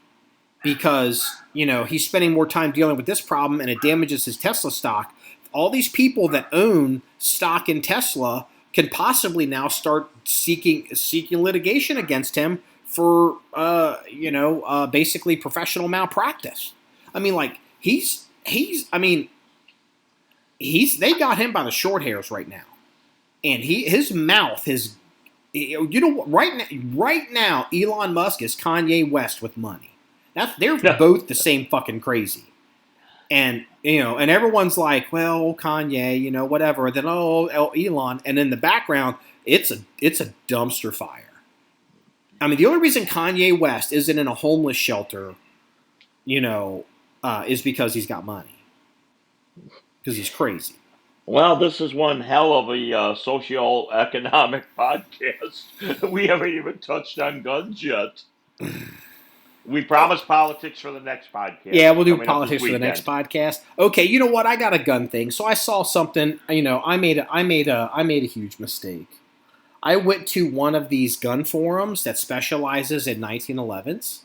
because, he's spending more time dealing with this problem and it damages his Tesla stock. All these people that own stock in Tesla can possibly now start seeking litigation against him for, basically professional malpractice. I mean, like, they got him by the short hairs right now. And his mouth is, right now, Elon Musk is Kanye West with money. They're both the same fucking crazy. And and everyone's like, well, Kanye, whatever. Then Elon, and in the background, it's a dumpster fire. I mean, the only reason Kanye West isn't in a homeless shelter, is because he's got money, because he's crazy. Well, this is one hell of a socio-economic podcast. We haven't even touched on guns yet. We promised politics for the next podcast. Yeah, we'll do coming up this politics for the next weekend. podcast. Okay, you know what? I got a gun thing. So I saw something. I made a huge mistake. I went to one of these gun forums that specializes in 1911s,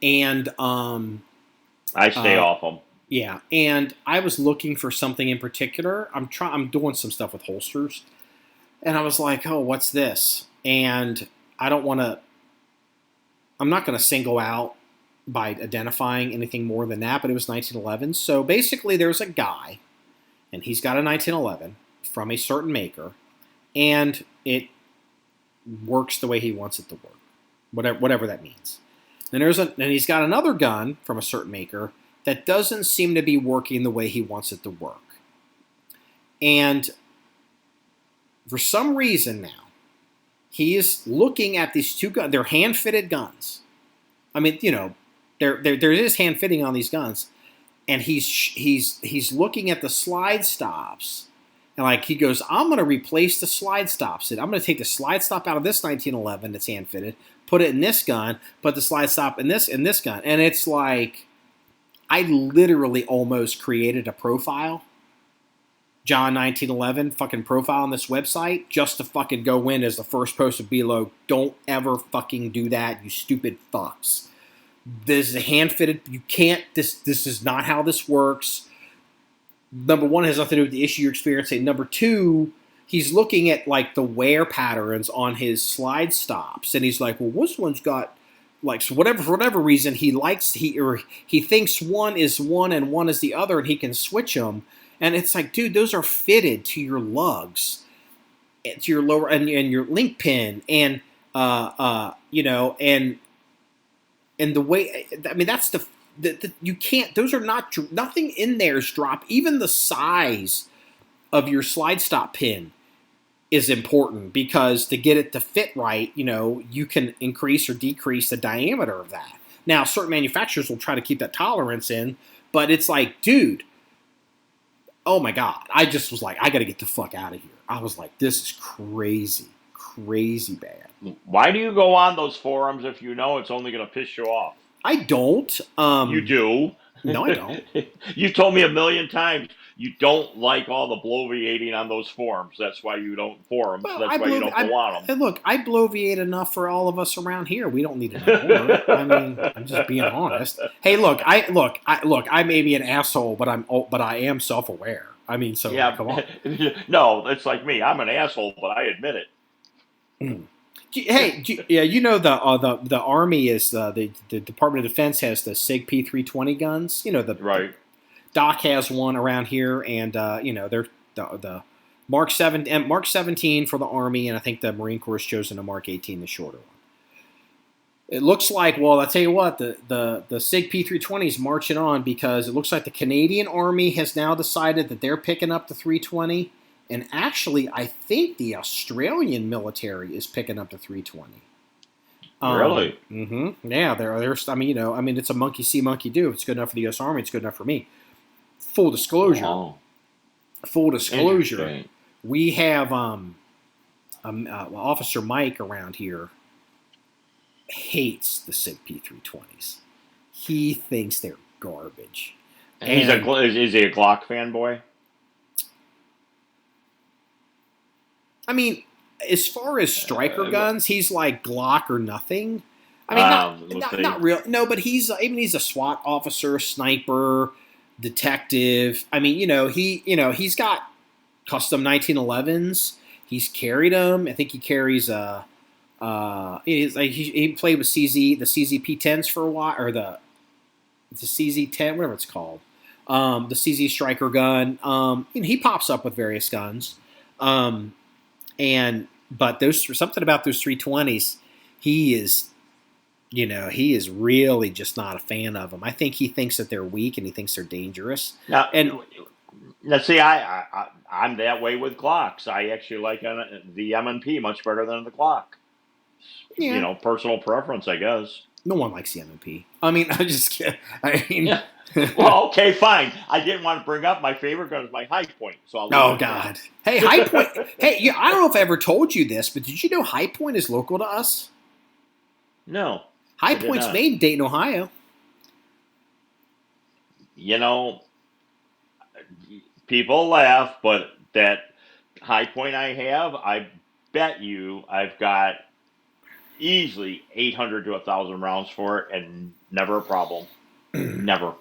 and I stay off them. yeah, and I was looking for something in particular. I'm doing some stuff with holsters, and I was like, oh, what's this? And I'm not going to single out by identifying anything more than that, but it was 1911. So basically, there's a guy, and he's got a 1911 from a certain maker, and it works the way he wants it to work, whatever that means. And he's got another gun from a certain maker that doesn't seem to be working the way he wants it to work. And for some reason now, he is looking at these two guns. They're hand-fitted guns. I mean, there is hand fitting on these guns, and he's looking at the slide stops, and like he goes, I'm going to replace the slide stops. And I'm going to take the slide stop out of this 1911 that's hand fitted, put it in this gun, put the slide stop in this gun, and it's like I literally almost created a profile. John 1911 fucking profile on this website just to fucking go in as the first post of below. Don't ever fucking do that, you stupid fucks. This is a hand-fitted. You can't. This is not how this works. Number one, it has nothing to do with the issue you're experiencing. Number two, he's looking at like the wear patterns on his slide stops, and he's like, well, this one's got like so for whatever reason he thinks one is one and one is the other, and he can switch them. And it's like, dude, those are fitted to your lugs, to your lower and your link pin, and and the way. I mean, that's the you can't. Those are not nothing in there is drop. Even the size of your slide stop pin is important because to get it to fit right, you can increase or decrease the diameter of that. Now, certain manufacturers will try to keep that tolerance in, but it's like, dude. Oh my God. I just was like, I got to get the fuck out of here. I was like, this is crazy, crazy bad. Why do you go on those forums if you know it's only going to piss you off? I don't. You do. No, I don't. You told me a million times you don't like all the bloviating on those forums. That's why you don't forums. Well, That's why you don't go on them. And look, I bloviate enough for all of us around here. We don't need to know more. I mean, I'm just being honest. Hey, I may be an asshole, but I am self-aware. I mean, so yeah, come on. No, it's like me. I'm an asshole, but I admit it. Hey, yeah, the Army is the Department of Defense has the Sig P320 guns. Right. Doc has one around here, and they're the Mark 17 for the Army, and I think the Marine Corps has chosen a Mark 18, the shorter one. It looks like, well, I'll tell you what, the Sig P320 is marching on because it looks like the Canadian Army has now decided that they're picking up the 320, and actually, I think the Australian military is picking up the 320. Really? Mm-hmm. Yeah, there's. I mean, it's a monkey see, monkey do. If it's good enough for the U.S. Army, it's good enough for me. Full disclosure. Oh. Full disclosure. We have Officer Mike around here hates the Sig P320s. He thinks they're garbage. Is he a Glock fanboy? I mean, as far as striker guns, he's like Glock or nothing. I mean, not real. No, but he's a SWAT officer, sniper, detective. I mean, he's got custom 1911s. He's carried them. I think he carries he played with the CZ P10s for a while, or the CZ10, whatever it's called, the CZ striker gun. He pops up with various guns. But something about those 320s, he is he is really just not a fan of them. I think he thinks that they're weak and he thinks they're dangerous. Now, And now see, I'm that way with clocks. I actually like the M&P much better than the clock. yeah, Personal preference, I guess. no one likes the M&P. I mean, I just kidding. I mean, Yeah. Well, okay, fine. I didn't want to bring up my favorite gun is my High Point, so I'll leave oh it at God. Hey, High Point. Hey, yeah, I don't know if I ever told you this, but did you know High Point is local to us? No, High I did Point's not. made in Dayton, Ohio. You know, people laugh, but that High Point I bet you I've got easily 800 to 1,000 rounds for it, and never a problem. Never.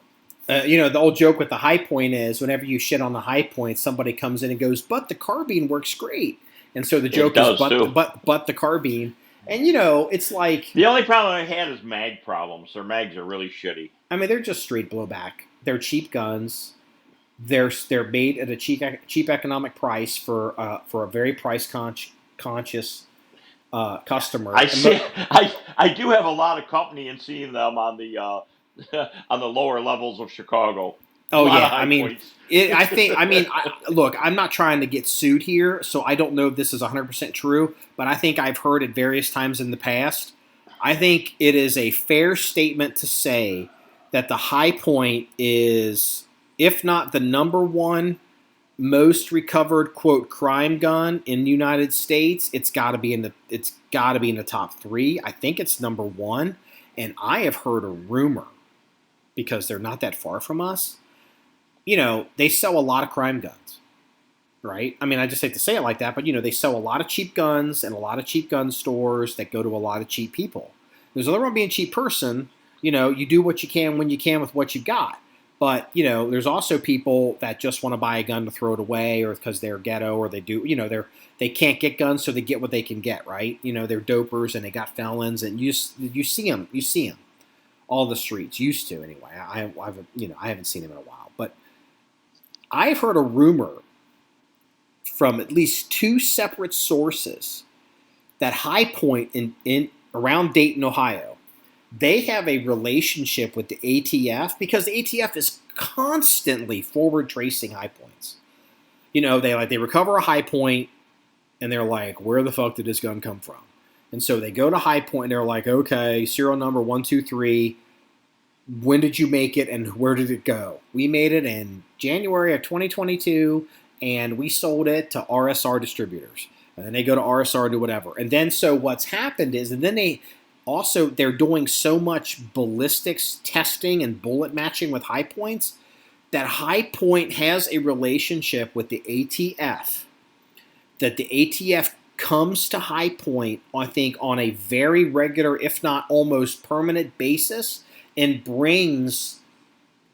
The old joke with the High Point is whenever you shit on the High Point, somebody comes in and goes, "But the carbine works great," and so the It joke is, does "But too. but the carbine," and it's like, The only problem I had is mag problems. Their mags are really shitty. I mean, they're just straight blowback. They're cheap guns. They're made at a cheap economic price for a very conscious customer. I see. I do have a lot of company in seeing them on the on the lower levels of Chicago. A Oh lot of yeah, I high mean, points. look, I'm not trying to get sued here, so I don't know if this is 100% true, but I think I've heard it various times in the past. I think it is a fair statement to say that the High Point is, if not the number one most recovered quote crime gun in the United States, it's got to be in the top 3. I think it's number 1, and I have heard a rumor because they're not that far from us. They sell a lot of crime guns, right? I mean, I just hate to say it like that, but they sell a lot of cheap guns and a lot of cheap gun stores that go to a lot of cheap people. There's nothing wrong being a cheap person. You do what you can when you can with what you got. But there's also people that just want to buy a gun to throw it away, or because they're ghetto, or they can't get guns, so they get what they can get, right? They're dopers and they got felons, and you see them, all the streets used to anyway. I haven't seen him in a while, but I've heard a rumor from at least 2 separate sources that High Point in around Dayton, Ohio, they have a relationship with the ATF because the ATF is constantly forward tracing High Points. They recover a High Point and they're like, where the fuck did this gun come from? And so they go to High Point and they're like, okay, serial number 123. When did you make it and where did it go? We made it in January of 2022 and we sold it to RSR distributors. And then they go to RSR and do whatever. And then so what's happened is, and then they're doing so much ballistics testing and bullet matching with High Points that High Point has a relationship with the ATF, that the ATF comes to High Point, I think, on a very regular, if not almost permanent basis, and brings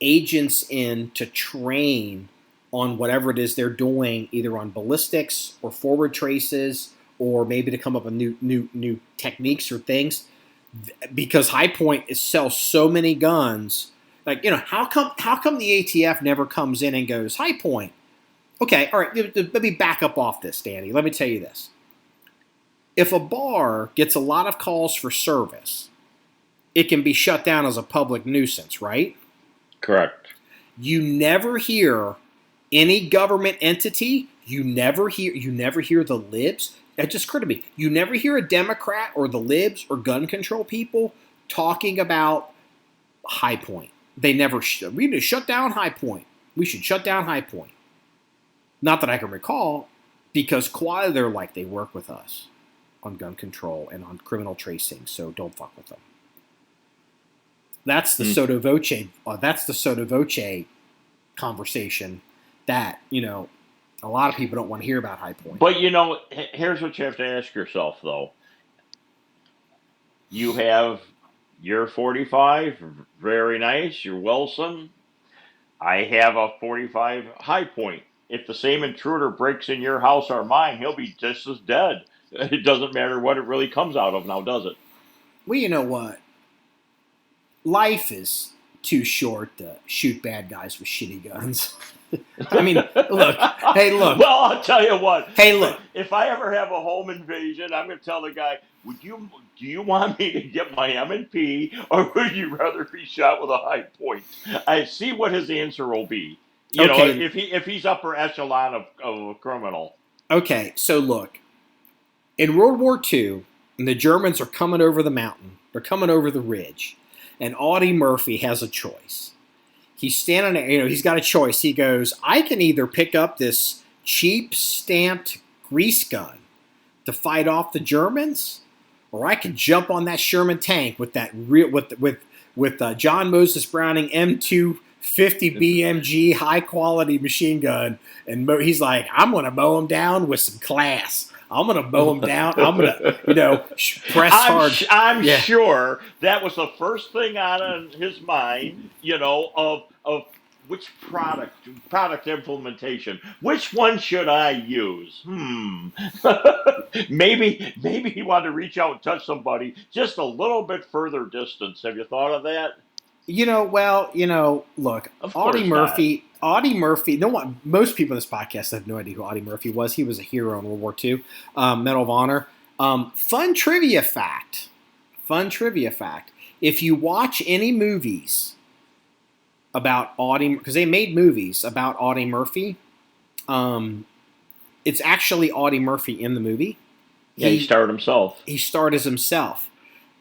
agents in to train on whatever it is they're doing, either on ballistics or forward traces, or maybe to come up with new techniques or things. Because High Point sells so many guns, how come the ATF never comes in and goes, High Point? Okay, all right, let me back up off this, Danny. Let me tell you this. If a bar gets a lot of calls for service, it can be shut down as a public nuisance, right? Correct. You never hear any government entity, you never hear the libs. That just occurred to me. You never hear a Democrat or the libs or gun control people talking about High Point. They never. We need to shut down High Point. We should shut down High Point. Not that I can recall, because quietly they're like, they work with us on gun control and on criminal tracing, so don't fuck with them. That's the sotto voce. That's the sotto voce conversation that a lot of people don't want to hear about High Point. But here's what you have to ask yourself, though. You have your 45, very nice. Your Wilson. I have a 45 High Point. If the same intruder breaks in your house or mine, he'll be just as dead. It doesn't matter what it really comes out of now, does it? Well, you know what? Life is too short to shoot bad guys with shitty guns. I mean, look. Hey, look. Well, I'll tell you what. Hey, look. If I ever have a home invasion, I'm going to tell the guy, do you want me to get my M&P, or would you rather be shot with a high point? I see what his answer will be. You know, if he's upper echelon of a criminal. Okay, so look. In World War II, and the Germans are coming over the mountain. They're coming over the ridge. And Audie Murphy has a choice. He's standing there, he's got a choice. He goes, I can either pick up this cheap stamped grease gun to fight off the Germans, or I can jump on that Sherman tank with that with John Moses Browning M250 BMG high quality machine gun. And he's like, I'm going to mow him down with some class. I'm going to mow him down. I'm going to, press hard. I'm sure that was the first thing on his mind, of which product implementation. Which one should I use? Maybe he wanted to reach out and touch somebody just a little bit further distance. Have you thought of that? Look, Audie Murphy, most people in this podcast have no idea who Audie Murphy was. He was a hero in World War II, Medal of Honor. Fun trivia fact. If you watch any movies about Audie, because they made movies about Audie Murphy, it's actually Audie Murphy in the movie. Yeah, he starred himself. He starred as himself.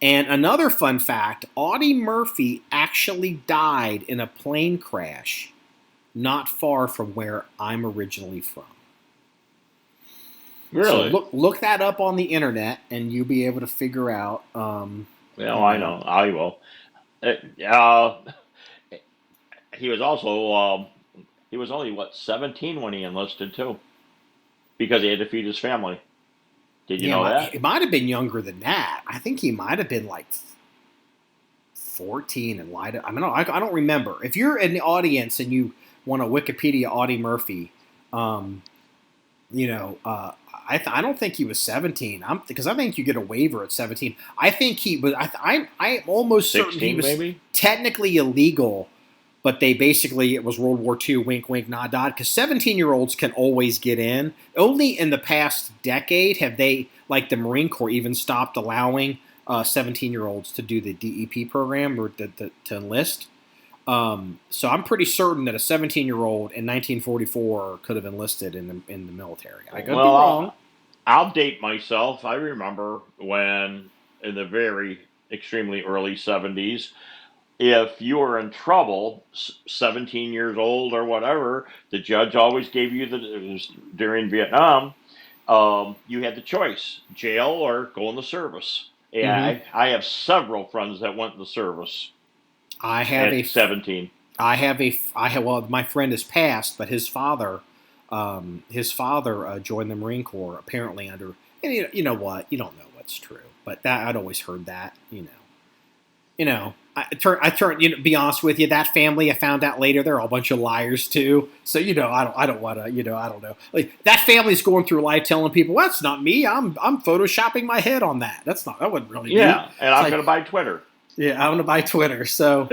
And another fun fact, Audie Murphy actually died in a plane crash not far from where I'm originally from. Really? So look that up on the internet, and you'll be able to figure out. I know. I will. He was also he was only 17 when he enlisted too, because he had to feed his family. Did you know that? It might have been younger than that. I think he might have been like 14 and lied. I don't remember. If you're in the audience and you want to Wikipedia Audie Murphy, I don't think he was 17. Because I think you get a waiver at 17. I think he was. I'm almost 16, certain he was maybe? Technically illegal. But it was World War II, wink, wink, nod, nod, because 17-year-olds can always get in. Only in the past decade have they, like the Marine Corps, even stopped allowing 17-year-olds to do the DEP program or to enlist. So I'm pretty certain that a 17-year-old in 1944 could have enlisted in the military. I could be wrong. I'll date myself. I remember when, in the very extremely early 70s, if you were in trouble, 17 years old or whatever, the judge always gave you during Vietnam, you had the choice, jail or go in the service. Yeah, mm-hmm. I have several friends that went in the service. I have at 17. Well, my friend has passed, but his father joined the Marine Corps apparently under. And you know what? You don't know what's true, but I'd always heard that. Be honest with you, that family I found out later, they're all a bunch of liars too. So, I don't want to, I don't know. Like, that family's going through life telling people, well, that's not me. I'm photoshopping my head on that. That wasn't really me. Yeah. And I'm going to buy Twitter. Yeah. I'm going to buy Twitter. So,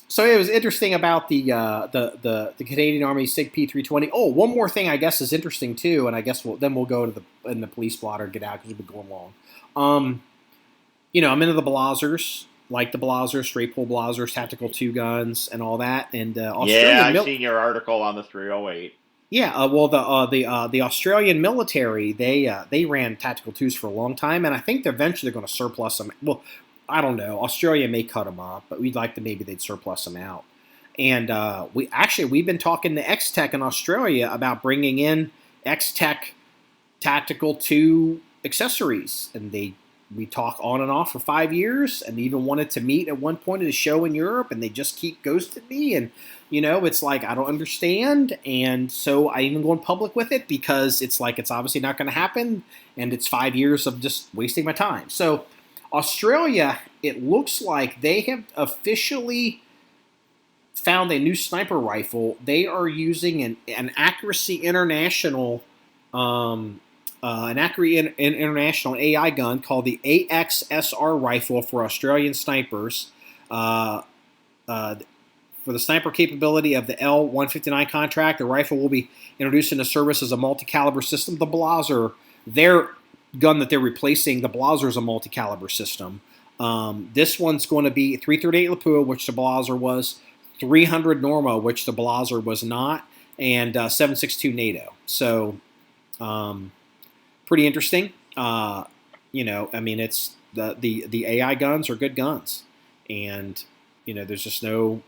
so it was interesting about the Canadian Army Sig P320. Oh, one more thing I guess is interesting too. And I guess we'll go to the police blotter, get out because we've been going long. I'm into the Blazers, like the Blazers, straight pull Blazers, tactical 2 guns, and all that. And I've seen your article on the 308. Yeah, the Australian military, they ran tactical 2s for a long time, and I think eventually they're going to surplus them. Well, I don't know. Australia may cut them up, but we'd like to maybe they'd surplus them out. And we've been talking to X-Tech in Australia about bringing in X-Tech tactical 2 accessories, and we talk on and off for 5 years, and even wanted to meet at one point at a show in Europe, and they just keep ghosting me. And, it's like, I don't understand. And so I even go in public with it because it's like, it's obviously not going to happen. And it's 5 years of just wasting my time. So Australia, it looks like they have officially found a new sniper rifle. They are using an Accuray International, International AI gun called the AXSR rifle for Australian snipers. For the sniper capability of the L-159 contract, the rifle will be introduced into service as a multi-caliber system. The Blaser, their gun that they're replacing, the Blaser is a multi-caliber system. This one's going to be 338 Lapua, which the Blaser was, 300 Norma, which the Blaser was not, and 7.62 NATO. So, pretty interesting. It's the AI guns are good guns, and there's no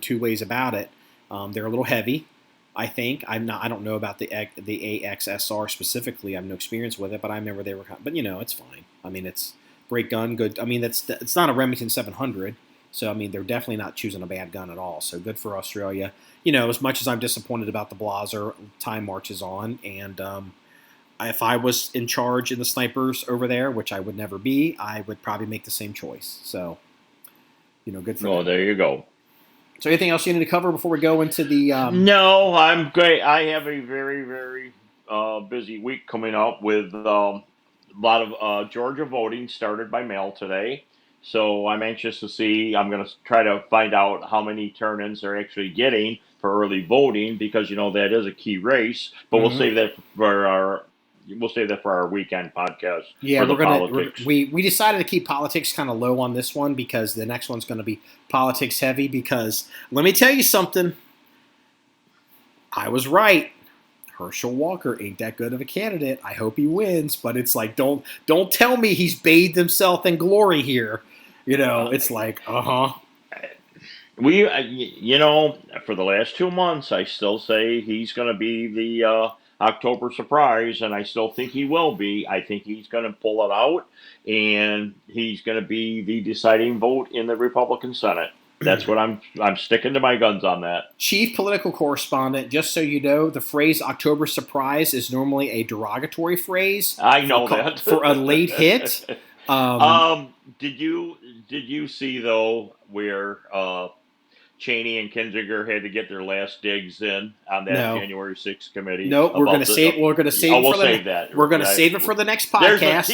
two ways about it. They're a little heavy, I think. I don't know about the AXSR specifically. I have no experience with it, but I remember they were. But it's fine. I mean, it's great gun, good. I mean, it's not a Remington 700, so I mean, they're definitely not choosing a bad gun at all. So good for Australia. As much as I'm disappointed about the Blaser, time marches on, and if I was in charge in the snipers over there, which I would never be, I would probably make the same choice. So, good for them. Oh, there you go. So anything else you need to cover before we go into the... No, I'm great. I have a very, very busy week coming up with a lot of Georgia voting started by mail today. So I'm anxious to see. I'm going to try to find out how many turn-ins they're actually getting for early voting because, that is a key race. But we'll save that for our weekend podcast. Yeah, politics. We decided to keep politics kind of low on this one because the next one's going to be politics heavy. Because let me tell you something, I was right. Herschel Walker ain't that good of a candidate. I hope he wins, but it's like don't tell me he's bathed himself in glory here. It's like We, for the last 2 months, I still say he's going to be the October surprise, and I still think he will be. I think he's going to pull it out, and he's going to be the deciding vote in the Republican Senate. That's what I'm sticking to my guns on that. Chief political correspondent, just so you know, the phrase October surprise is normally a derogatory phrase. I know that. For a late hit. Did you see, though, where Cheney and Kinzinger had to get their last digs in on that January 6th committee? No, we're going to save. We're going to save. We'll save that. We're going to save it for the next podcast.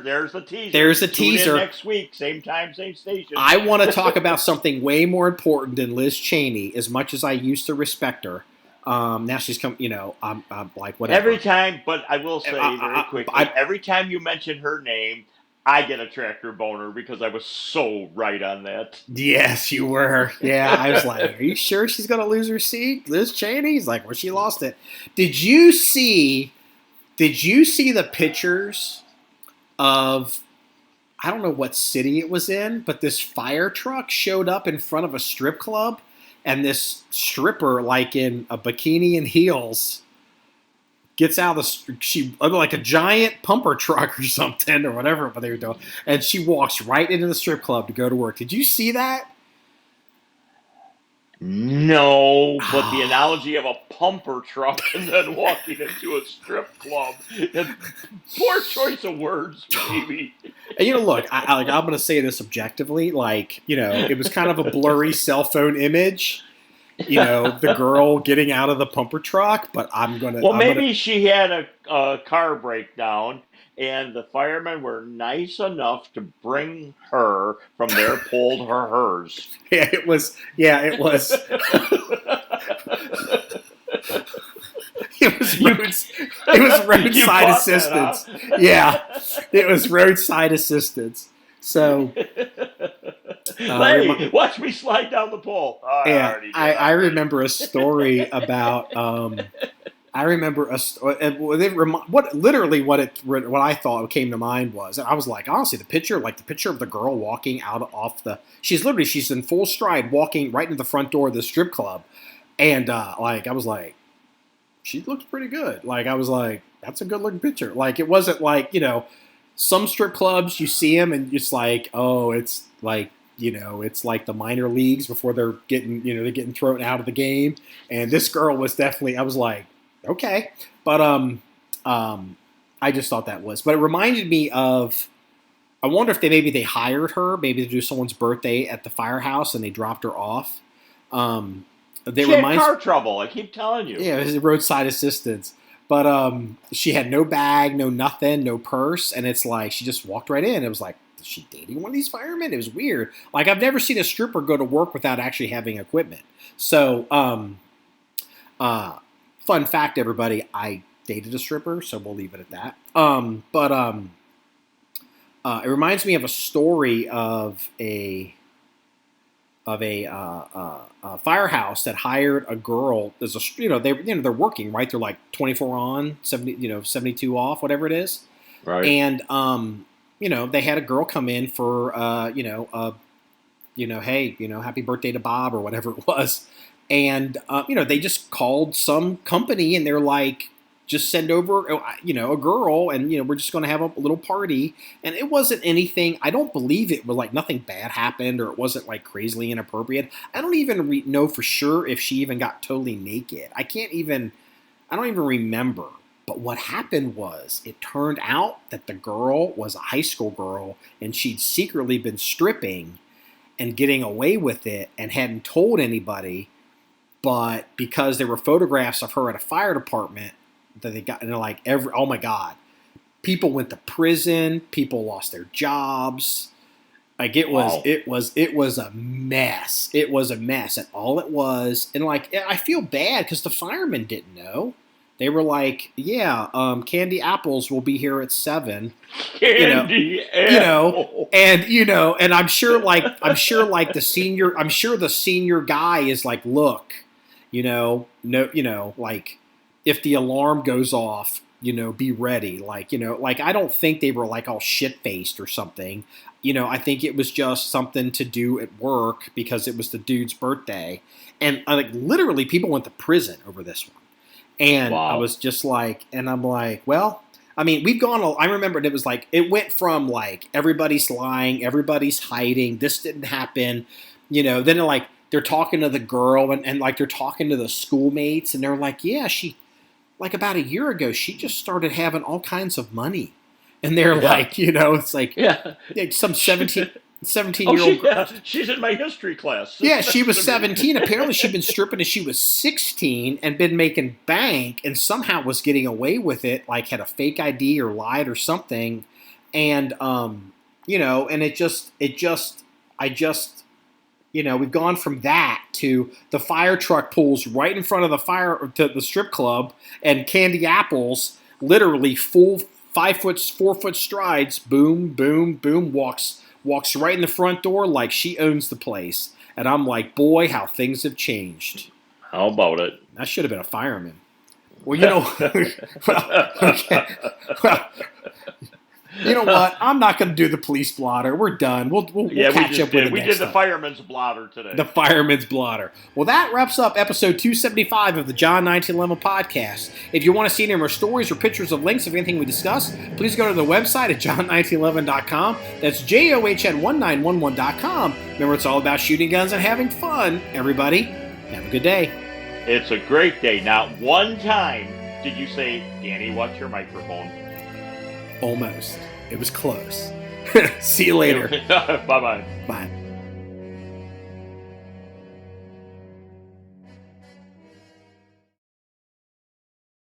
There's the teaser. Tune in next week, same time, same station. I want to talk about something way more important than Liz Cheney. As much as I used to respect her, now she's come. I'm like whatever. Every time, but I will say very quickly, every time you mention her name, I get a tractor boner because I was so right on that. Yes, you were. Yeah, I was like, are you sure she's going to lose her seat? Liz Cheney? He's like, well, she lost it. Did you see the pictures of, I don't know what city it was in, but this fire truck showed up in front of a strip club, and this stripper, like in a bikini and heels, gets out of she like a giant pumper truck or something or whatever they were doing, and she walks right into the strip club to go to work. Did you see that? No, but the analogy of a pumper truck and then walking into a strip club, poor choice of words, maybe. And look, I'm going to say this objectively, it was kind of a blurry cell phone image. The girl getting out of the pumper truck, but maybe she had a car breakdown, and the firemen were nice enough to bring her from there, pulled hers. Yeah, it was. It was roadside assistance. Yeah, it was roadside assistance. So, hey, watch me slide down the pole. Oh, yeah, I remember a story about. I remember what I thought came to mind was, and I was like, honestly, the picture of the girl walking she's in full stride walking right into the front door of the strip club, and I was like, she looks pretty good. I was like, that's a good looking picture. It wasn't some strip clubs you see them and it's like, oh, it's like, it's like the minor leagues before they're getting thrown out of the game. And this girl was definitely, I was like, okay. But I just thought that was, but it reminded me of, I wonder if they hired her maybe to do someone's birthday at the firehouse and they dropped her off. She had car trouble, I keep telling you. Yeah, it was roadside assistance. But she had no bag, no nothing, no purse, and it's like she just walked right in. It was like, is she dating one of these firemen? It was weird. Like, I've never seen a stripper go to work without actually having equipment. So, fun fact, everybody, I dated a stripper, so we'll leave it at that. It reminds me of a story of a firehouse that hired a girl as a, they're working, right? They're like 24 on, 72 off, whatever it is. Right. And they had a girl come in for hey, happy birthday to Bob or whatever it was. And they just called some company and they're like, just send over, a girl, and we're just going to have a little party. And it wasn't anything. I don't believe it was like nothing bad happened, or it wasn't like crazily inappropriate. I don't even know for sure if she even got totally naked. I don't even remember. But what happened was, it turned out that the girl was a high school girl, and she'd secretly been stripping and getting away with it and hadn't told anybody. But because there were photographs of her at a fire department that they got, and they're like, oh my God, people went to prison, people lost their jobs. Like, it was a mess. It was a mess, and all it was, and like, I feel bad because the firemen didn't know. They were like, yeah, candy apples will be here at 7. Candy apples. And I'm sure the senior guy is like, look, like, if the alarm goes off, be ready. Like, I don't think they were like all shit-faced or something. I think it was just something to do at work because it was the dude's birthday. And like, literally people went to prison over this one. And wow. I was just like, and I'm like, well, I mean, we've gone, I remember it was like, it went from like, everybody's lying, everybody's hiding, this didn't happen, then like, they're talking to the girl and like, they're talking to the schoolmates and they're like, yeah, she, like about a year ago, she just started having all kinds of money. And they're like, it's like, some 17-year-old girl. Yeah, she's in my history class. Yeah, she was 17. Apparently she'd been stripping as she was 16 and been making bank and somehow was getting away with it, like had a fake ID or lied or something. And, and we've gone from that to the fire truck pulls right in front of the strip club, and candy apples, literally full 4 foot strides, boom, boom, boom, walks right in the front door like she owns the place. And I'm like, boy, how things have changed. How about it? That should have been a fireman. Well, okay. Well, you know what? I'm not going to do the police blotter. We're done. We'll catch up with it. We did the fireman's blotter today. The fireman's blotter. Well, that wraps up episode 275 of the John 1911 podcast. If you want to see any more stories or pictures of links of anything we discussed, please go to the website at john1911.com. That's JOHN1911.com. Remember, it's all about shooting guns and having fun. Everybody, have a good day. It's a great day. Not one time did you say, Danny, watch your microphone. Almost. It was close. See you later. Bye-bye. Bye.